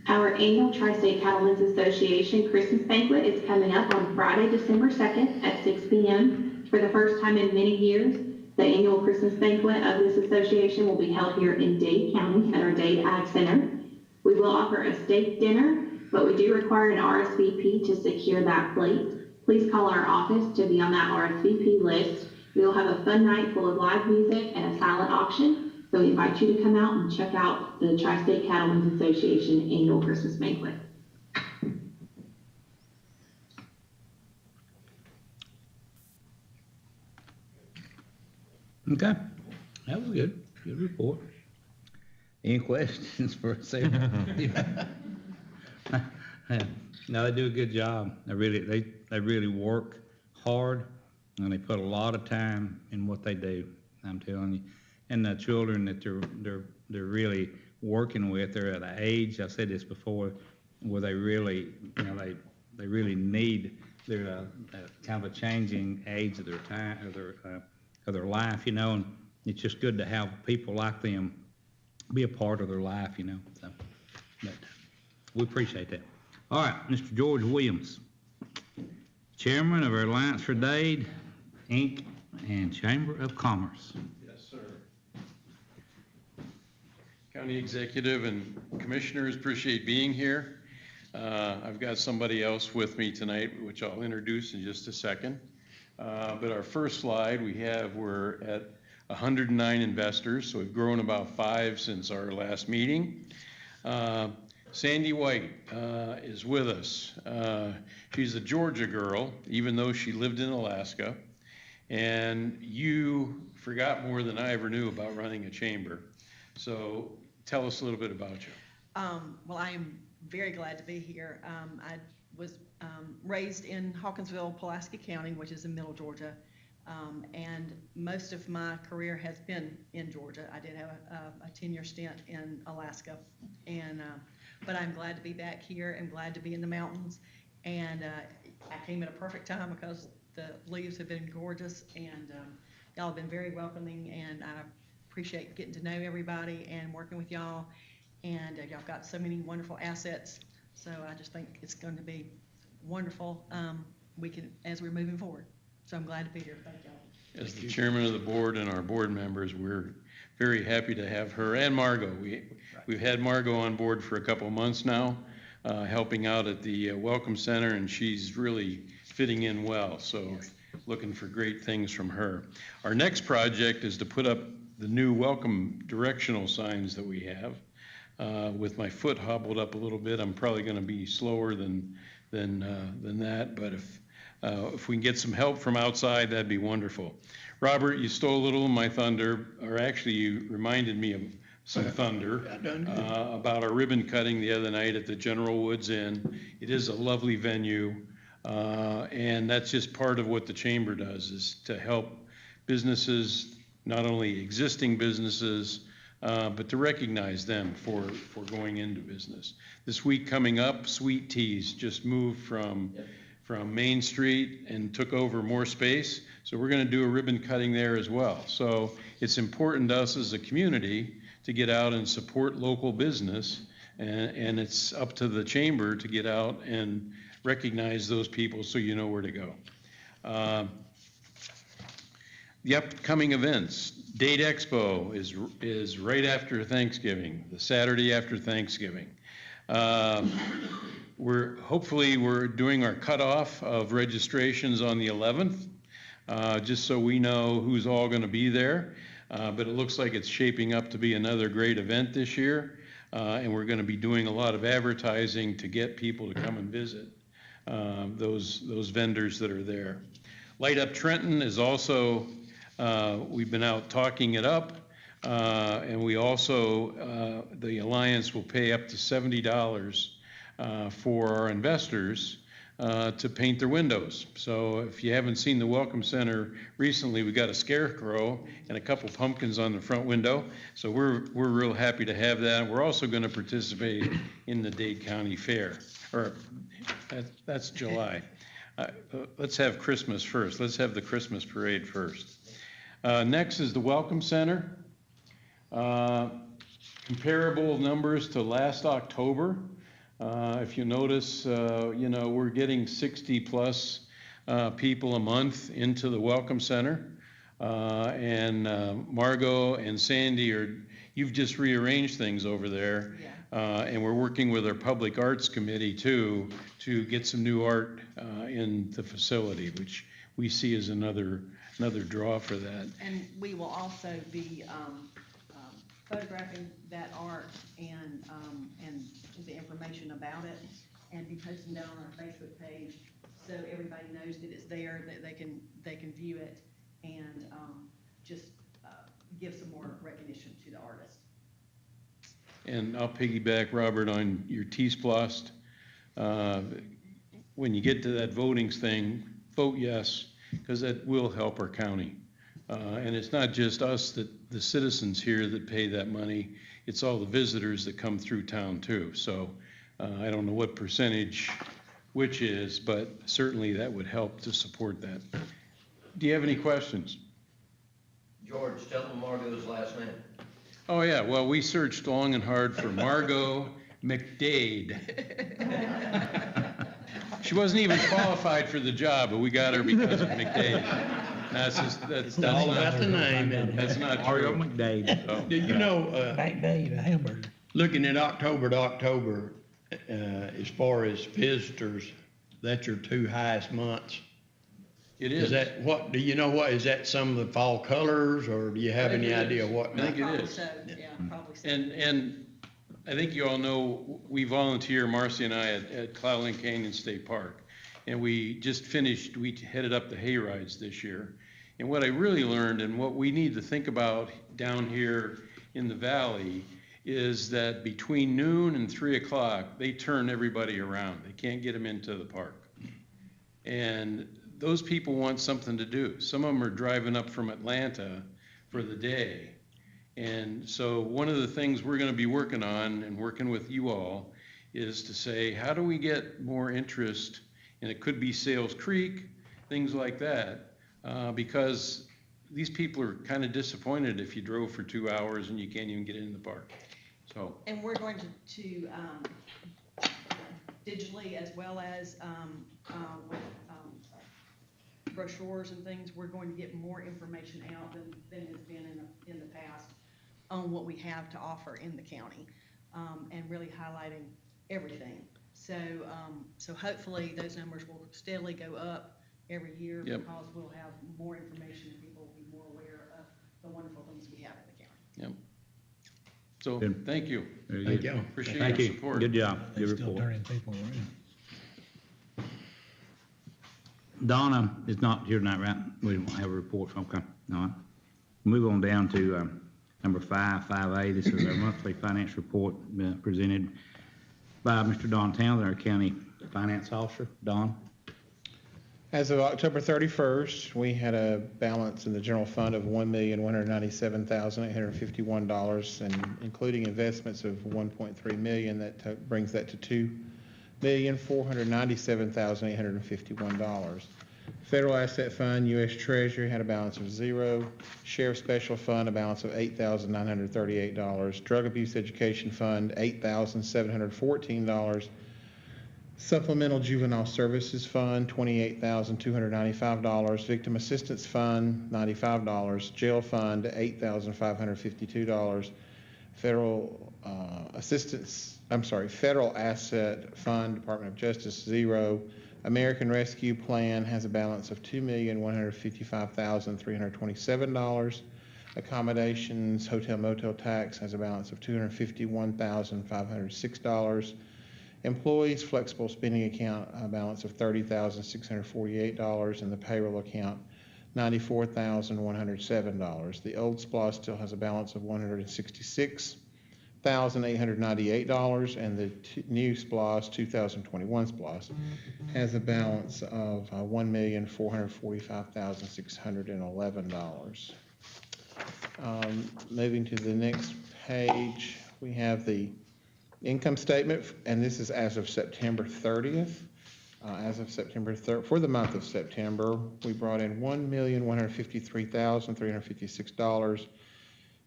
Our annual Tri-State Cattlemen's Association Christmas banquet is coming up on Friday, December 2nd at 6 p.m. For the first time in many years, the annual Christmas banquet of this association will be held here in Dade County at our Dade Ag Center. We will offer a steak dinner, but we do require an RSVP to secure that plate. Please call our office to be on that RSVP list. We will have a fun night full of live music and a silent auction. So we invite you to come out and check out the Tri-State Cattlemen's Association annual Christmas banquet. Okay, that was good. Good report. Any questions for Sarah? No, they do a good job. They really work hard, and they put a lot of time in what they do. I'm telling you. And the children that they're really working with, they're at an age, I said this before, where they really, they really need, they're a kind of a changing age of their time, of their life, and it's just good to have people like them be a part of their life, So, but We appreciate that. All right, Mr. George Williams, Chairman of our Alliance for Dade, Inc., and Chamber of Commerce. Yes, sir. County Executive and Commissioners, appreciate being here. I've got somebody else with me tonight, which I'll introduce in just a second. But our first slide, we're at 109 investors, so we've grown about 5 since our last meeting. Sandy White is with us. She's a Georgia girl, even though she lived in Alaska. And you forgot more than I ever knew about running a chamber. So tell us a little bit about you. Well, I am very glad to be here. I was raised in Hawkinsville, Pulaski County, which is in middle Georgia. And most of my career has been in Georgia. I did have a 10-year stint in Alaska. But I'm glad to be back here. I'm glad to be in the mountains. And I came at a perfect time because the leaves have been gorgeous. And y'all have been very welcoming. And I appreciate getting to know everybody and working with y'all. And y'all got so many wonderful assets. So I just think it's going to be wonderful as we're moving forward. So I'm glad to be here. Thank y'all. As the chairman of the board and our board members, we're very happy to have her and Margot. We've had Margot on board for a couple of months now, helping out at the Welcome Center, and she's really fitting in well. So looking for great things from her. Our next project is to put up the new welcome directional signs that we have. With my foot hobbled up a little bit, I'm probably going to be slower than that. But if we can get some help from outside, that'd be wonderful. Robert, you stole a little of my thunder, or actually you reminded me of some thunder about our ribbon cutting the other night at the General Woods Inn. It is a lovely venue, and that's just part of what the chamber does, is to help businesses, not only existing businesses, but to recognize them for going into business. This week coming up, Sweet Teas just moved from Main Street and took over more space. So we're going to do a ribbon cutting there as well. So it's important to us as a community to get out and support local business. And it's up to the chamber to get out and recognize those people so you know where to go. The upcoming events. Dade Expo is right after Thanksgiving, the Saturday after Thanksgiving. We're doing our cutoff of registrations on the 11th, just so we know who's all going to be there. But it looks like it's shaping up to be another great event this year, and we're going to be doing a lot of advertising to get people to come and visit those vendors that are there. Light Up Trenton is also, we've been out talking it up, and we also, the Alliance will pay up to $70 for our investors to paint their windows. So if you haven't seen the Welcome Center recently, we got a scarecrow and a couple pumpkins on the front window. So we're real happy to have that. We're also going to participate in the Dade County Fair, or that's July. Let's have Christmas first. Let's have the Christmas parade first. Next is the Welcome Center. Comparable numbers to last October. If you notice, we're getting 60 plus people a month into the Welcome Center. And Margot and Sandy, you've just rearranged things over there. Yeah. And we're working with our Public Arts Committee too, to get some new art in the facility, which we see as another draw for that. And we will also be photographing that art and the information about it, and be posting that on our Facebook page so everybody knows that it's there, that they can view it, and just give some more recognition to the artist. And I'll piggyback, Robert, on your T-Splost. When you get to that voting thing, vote yes, because that will help our county. And it's not just us, the citizens here that pay that money, it's all the visitors that come through town too. So I don't know what percentage which is, but certainly that would help to support that. Do you have any questions? George, tell them Margot's last name. Oh yeah, well, we searched long and hard for Margot McDade. She wasn't even qualified for the job, but we got her because of McDade. That's all about the name, isn't it? That's not Mario true. McDade. So, Do you know, Back Dade, a hamburger. looking at October to October, as far as visitors, that's your two highest months? It Is is. that, what, do you know what, is that some of the fall colors, or do you have I think any it idea is. what? I think it Probably is. so, yeah, probably so. And I think you all know, we volunteer, Marcy and I, at Cloudland Canyon State Park. And we just finished, we headed up the hay rides this year. And what I really learned, and what we need to think about down here in the valley, is that between noon and 3 o'clock, they turn everybody around. They can't get them into the park. And those people want something to do. Some of them are driving up from Atlanta for the day. And so one of the things we're going to be working on and working with you all is to say, how do we get more interest? And it could be Sales Creek, things like that, because these people are kind of disappointed if you drove for 2 hours and you can't even get in the park. So, And we're going to digitally, as well as with brochures and things, we're going to get more information out than has been in the past on what we have to offer in the county, and really highlighting everything. So, so hopefully those numbers will steadily go up every year. Yep. Because we'll have more information and people will be more aware of the wonderful things we have in the county. yep. So, Good. thank you. Very Thank good. you. Appreciate Thank your you. support. Good job. They're Good still report. turning people around. Donna is not here tonight, right? We don't have a report, okay, all right. Move on down to number 5A. This is our monthly finance report presented by Mr. Don Townsend, our county finance officer. Don? As of October 31st, we had a balance in the general fund of $1,197,851, and including investments of $1.3 million, that brings that to $2,497,851. Federal Asset Fund, U.S. Treasury had a balance of $0. Sheriff Special Fund, a balance of $8,938. Drug Abuse Education Fund, $8,714. Supplemental Juvenile Services Fund, $28,295. Victim Assistance Fund, $95. Jail Fund, $8,552. Federal Federal Asset Fund, Department of Justice, 0. American Rescue Plan has a balance of $2,155,327. Accommodations, hotel motel tax has a balance of $251,506. Employees flexible spending account, a balance of $30,648, and the payroll account, $94,107. The old SPLOST still has a balance of $166,898, and the new SPLOST, 2021 SPLOST, has a balance of $1,445,611. Moving to the next page, we have the income statement, and this is as of September 30th. As of September 3rd, for the month of September, we brought in $1,153,356.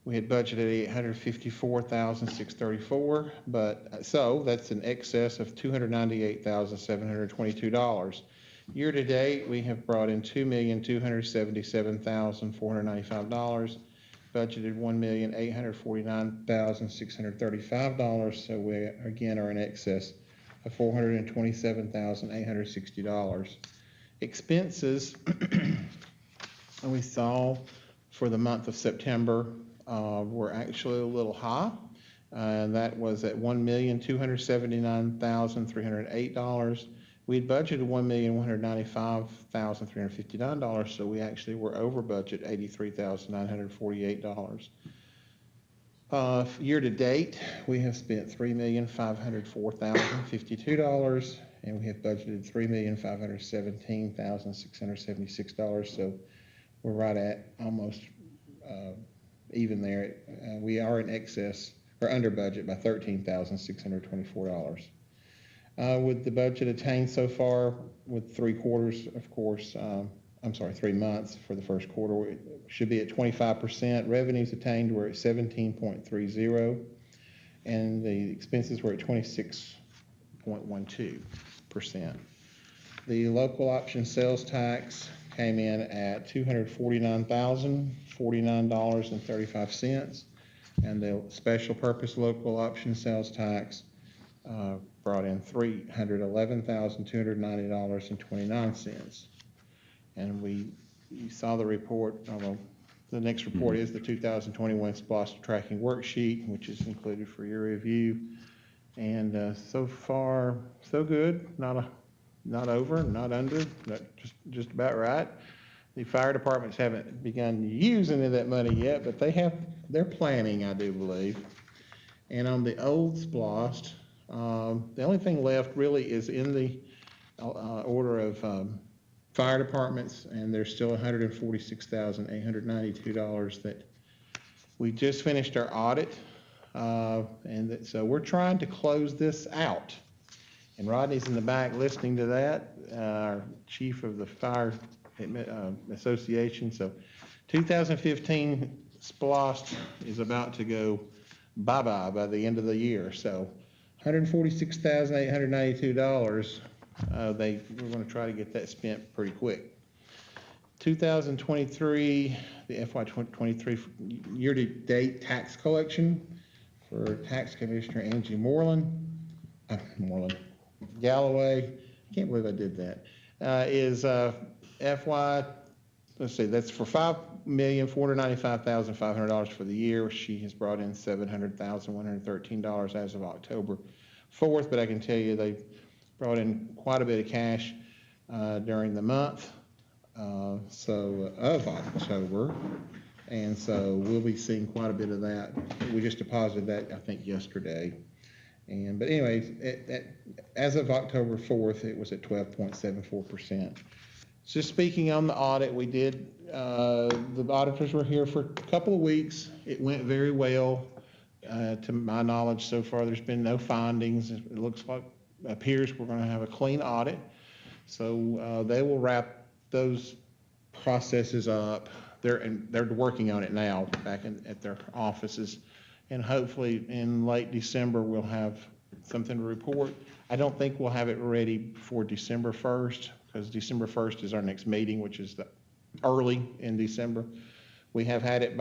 We had budgeted $854,634, but so that's an excess of $298,722. Year to date, we have brought in $2,277,495. Budgeted $1,849,635, so we again are in excess of $427,860. Expenses we saw for the month of September were actually a little high, and that was at $1,279,308. We had budgeted $1,195,359, so we actually were over budget $83,948. Year to date, we have spent $3,504,052, and we have budgeted $3,517,676. So we're right at almost even there. We are in excess or under budget by $13,624. With the budget attained so far, with 3 quarters, of course, 3 months for the first quarter, we should be at 25%. Revenues attained, we're at 17.30. and the expenses were at 26.12%. The local option sales tax came in at $249,049.35, and the special purpose local option sales tax brought in $311,290.29. And you saw the report, although the next report is the 2021 SPOS tracking worksheet, which is included for your review. And so far, so good. Not over, not under, just about right. The fire departments haven't begun to use any of that money yet, but they're planning, I do believe. And on the old SPOS, the only thing left really is in the order of fire departments, and there's still $146,892 that we just finished our audit. So we're trying to close this out. And Rodney's in the back listening to that, our chief of the fire association. So 2015 SPOS is about to go bye-bye by the end of the year. So $146,892, we're going to try to get that spent pretty quick. 2023, the FY23 year-to-date tax collection for Tax Commissioner Angie Galloway, I can't believe I did that, is that's for $5,495,500 for the year. She has brought in $700,113 as of October 4th, but I can tell you they brought in quite a bit of cash during the month of October, and so we'll be seeing quite a bit of that. We just deposited that, I think, yesterday. But anyways, as of October 4th, it was at 12.74%. Just speaking on the audit, we did, the auditors were here for a couple of weeks. It went very well. To my knowledge, so far, there's been no findings. It appears we're going to have a clean audit. So they will wrap those processes up. They're working on it now back at their offices. And hopefully in late December, we'll have something to report. I don't think we'll have it ready before December 1st, because December 1st is our next meeting, which is early in December. We have had it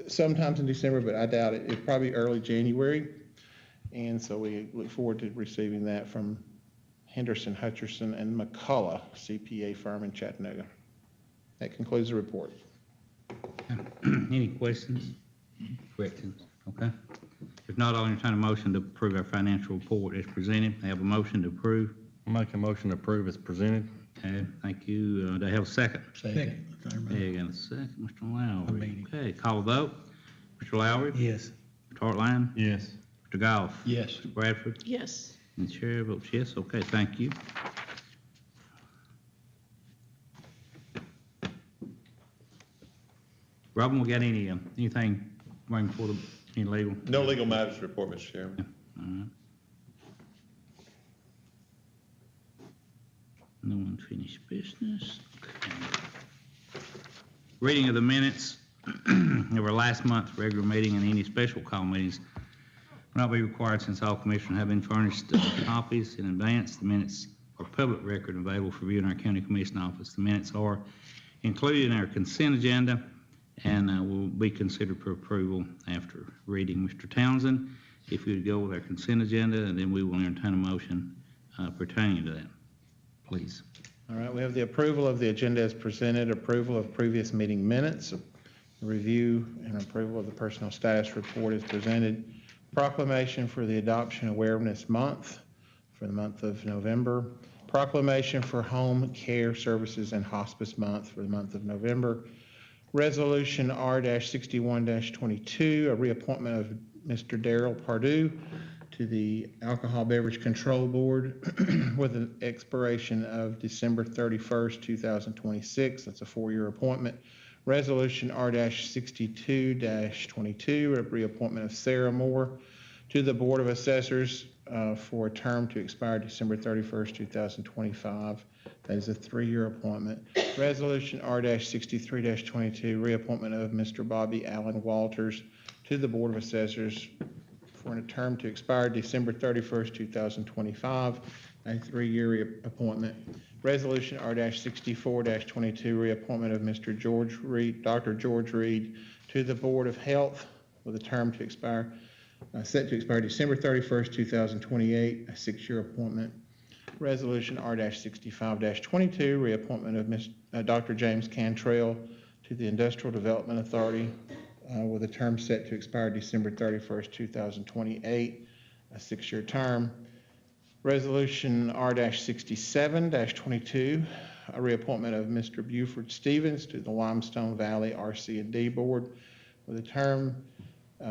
sometimes in December, but I doubt it. It's probably early January. And so we look forward to receiving that from Henderson, Hutcherson, and McCullough, CPA firm in Chattanooga. That concludes the report. Any questions? Corrections? Okay. If not, I'll entertain a motion to approve our financial report as presented. I have a motion to approve. I'll make a motion to approve as presented. Okay, thank you. Do I have a second? Second. Okay, got a second, Mr. Lowry. Meeting. Okay, call the vote. Mr. Lowry? Yes. Mr. Hartline? Yes. Mr. Goff? Yes. Mr. Bradford? Yes. And the chair votes yes. Okay, thank you. Robin, we got anything running for any legal? No legal matters to report, Mr. Chairman. All right. No unfinished business. Okay. Reading of the minutes of our last month's regular meeting and any special call meetings will not be required since all commissioners have been furnished copies in advance. The minutes are public record available for view in our county commission office. The minutes are included in our consent agenda and will be considered for approval after reading. Mr. Townsend, if you would go with our consent agenda, and then we will entertain a motion pertaining to that, please. All right, we have the approval of the agenda as presented, approval of previous meeting minutes, review and approval of the personal status report as presented, proclamation for the Adoption Awareness Month for the month of November, proclamation for Home Care Services and Hospice Month for the month of November, Resolution R-61-22, a reappointment of Mr. Darrell Pardue to the Alcohol Beverage Control Board with an expiration of December 31st, 2026. That's a 4-year appointment. Resolution R-62-22, a reappointment of Sarah Moore to the Board of Assessors for a term to expire December 31st, 2025. That is a 3-year appointment. Resolution R-63-22, reappointment of Mr. Bobby Allen Walters to the Board of Assessors for a term to expire December 31st, 2025, a 3-year reappointment. Resolution R-64-22, reappointment of Mr. George Reed, Dr. George Reed to the Board of Health with a term to expire, set to expire December 31st, 2028, a 6-year appointment. Resolution R-65-22, reappointment of Dr. James Cantrell to the Industrial Development Authority with a term set to expire December 31st, 2028, a 6-year term. Resolution R-67-22, a reappointment of Mr. Buford Stevens to the Limestone Valley RC&D Board with a term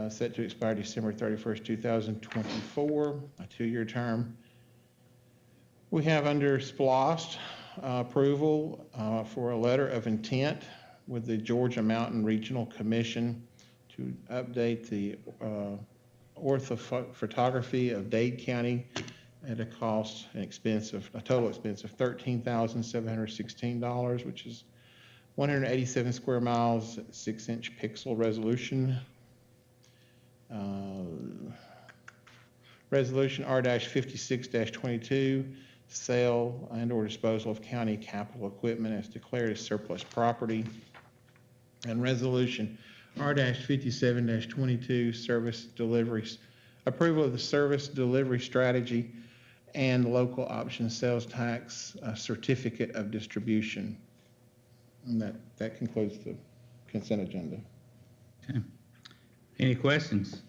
set to expire December 31st, 2024, a 2-year term. We have under SPLOST approval for a letter of intent with the Georgia Mountain Regional Commission to update the orthophotography of Dade County at a cost and expense of, a total expense of $13,716, which is 187 square miles, 6-inch pixel resolution. Resolution R-56-22, sale and/or disposal of county capital equipment as declared as surplus property. And resolution R-57-22, service deliveries, approval of the service delivery strategy and local option sales tax certificate of distribution. And that concludes the consent agenda. Okay. Any questions?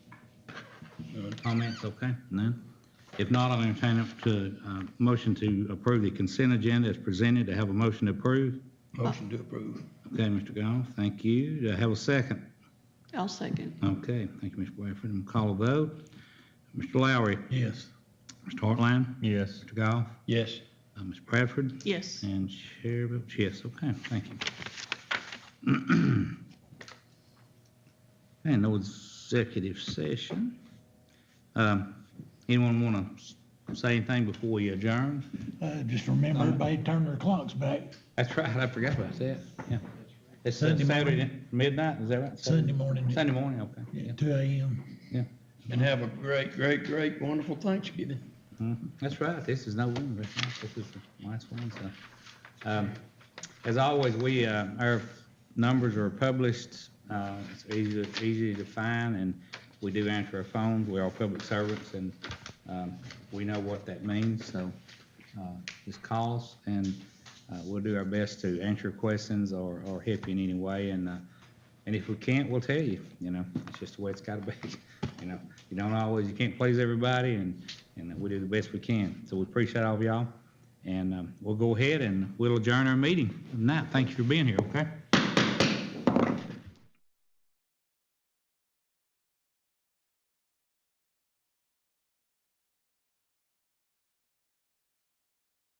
Comments? Okay, none? If not, I'll entertain up to motion to approve the consent agenda as presented. To have a motion to approve? Motion to approve. Okay, Mr. Goff, thank you. Do I have a second? I'll second. Okay, thank you, Mr. Bradford. I'm call a vote. Mr. Lowry? Yes. Mr. Hartline? Yes. Mr. Goff? Yes. Ms. Bradford? Yes. And Chair votes yes. Okay, thank you. And no executive session. Anyone want to say anything before we adjourn? Just remember, everybody turn their clocks back That's right, I forgot about that, yeah. It's Sunday Saturday morning. midnight, is that right? Sunday morning. Sunday morning, okay. Yeah, 2 a.m. And have a great, wonderful Thanksgiving. That's right, this is November, that's right. This is the last one, so. As always, our numbers are published, it's easy to find, and we do answer our phones, we are public servants, and we know what that means, so just call us, and we'll do our best to answer questions or help you in any way, and if we can't, we'll tell you, it's just the way it's gotta be, you can't please everybody, and we do the best we can, so we appreciate all of y'all, and we'll go ahead and we'll adjourn our meeting tonight. Thank you for being here, okay?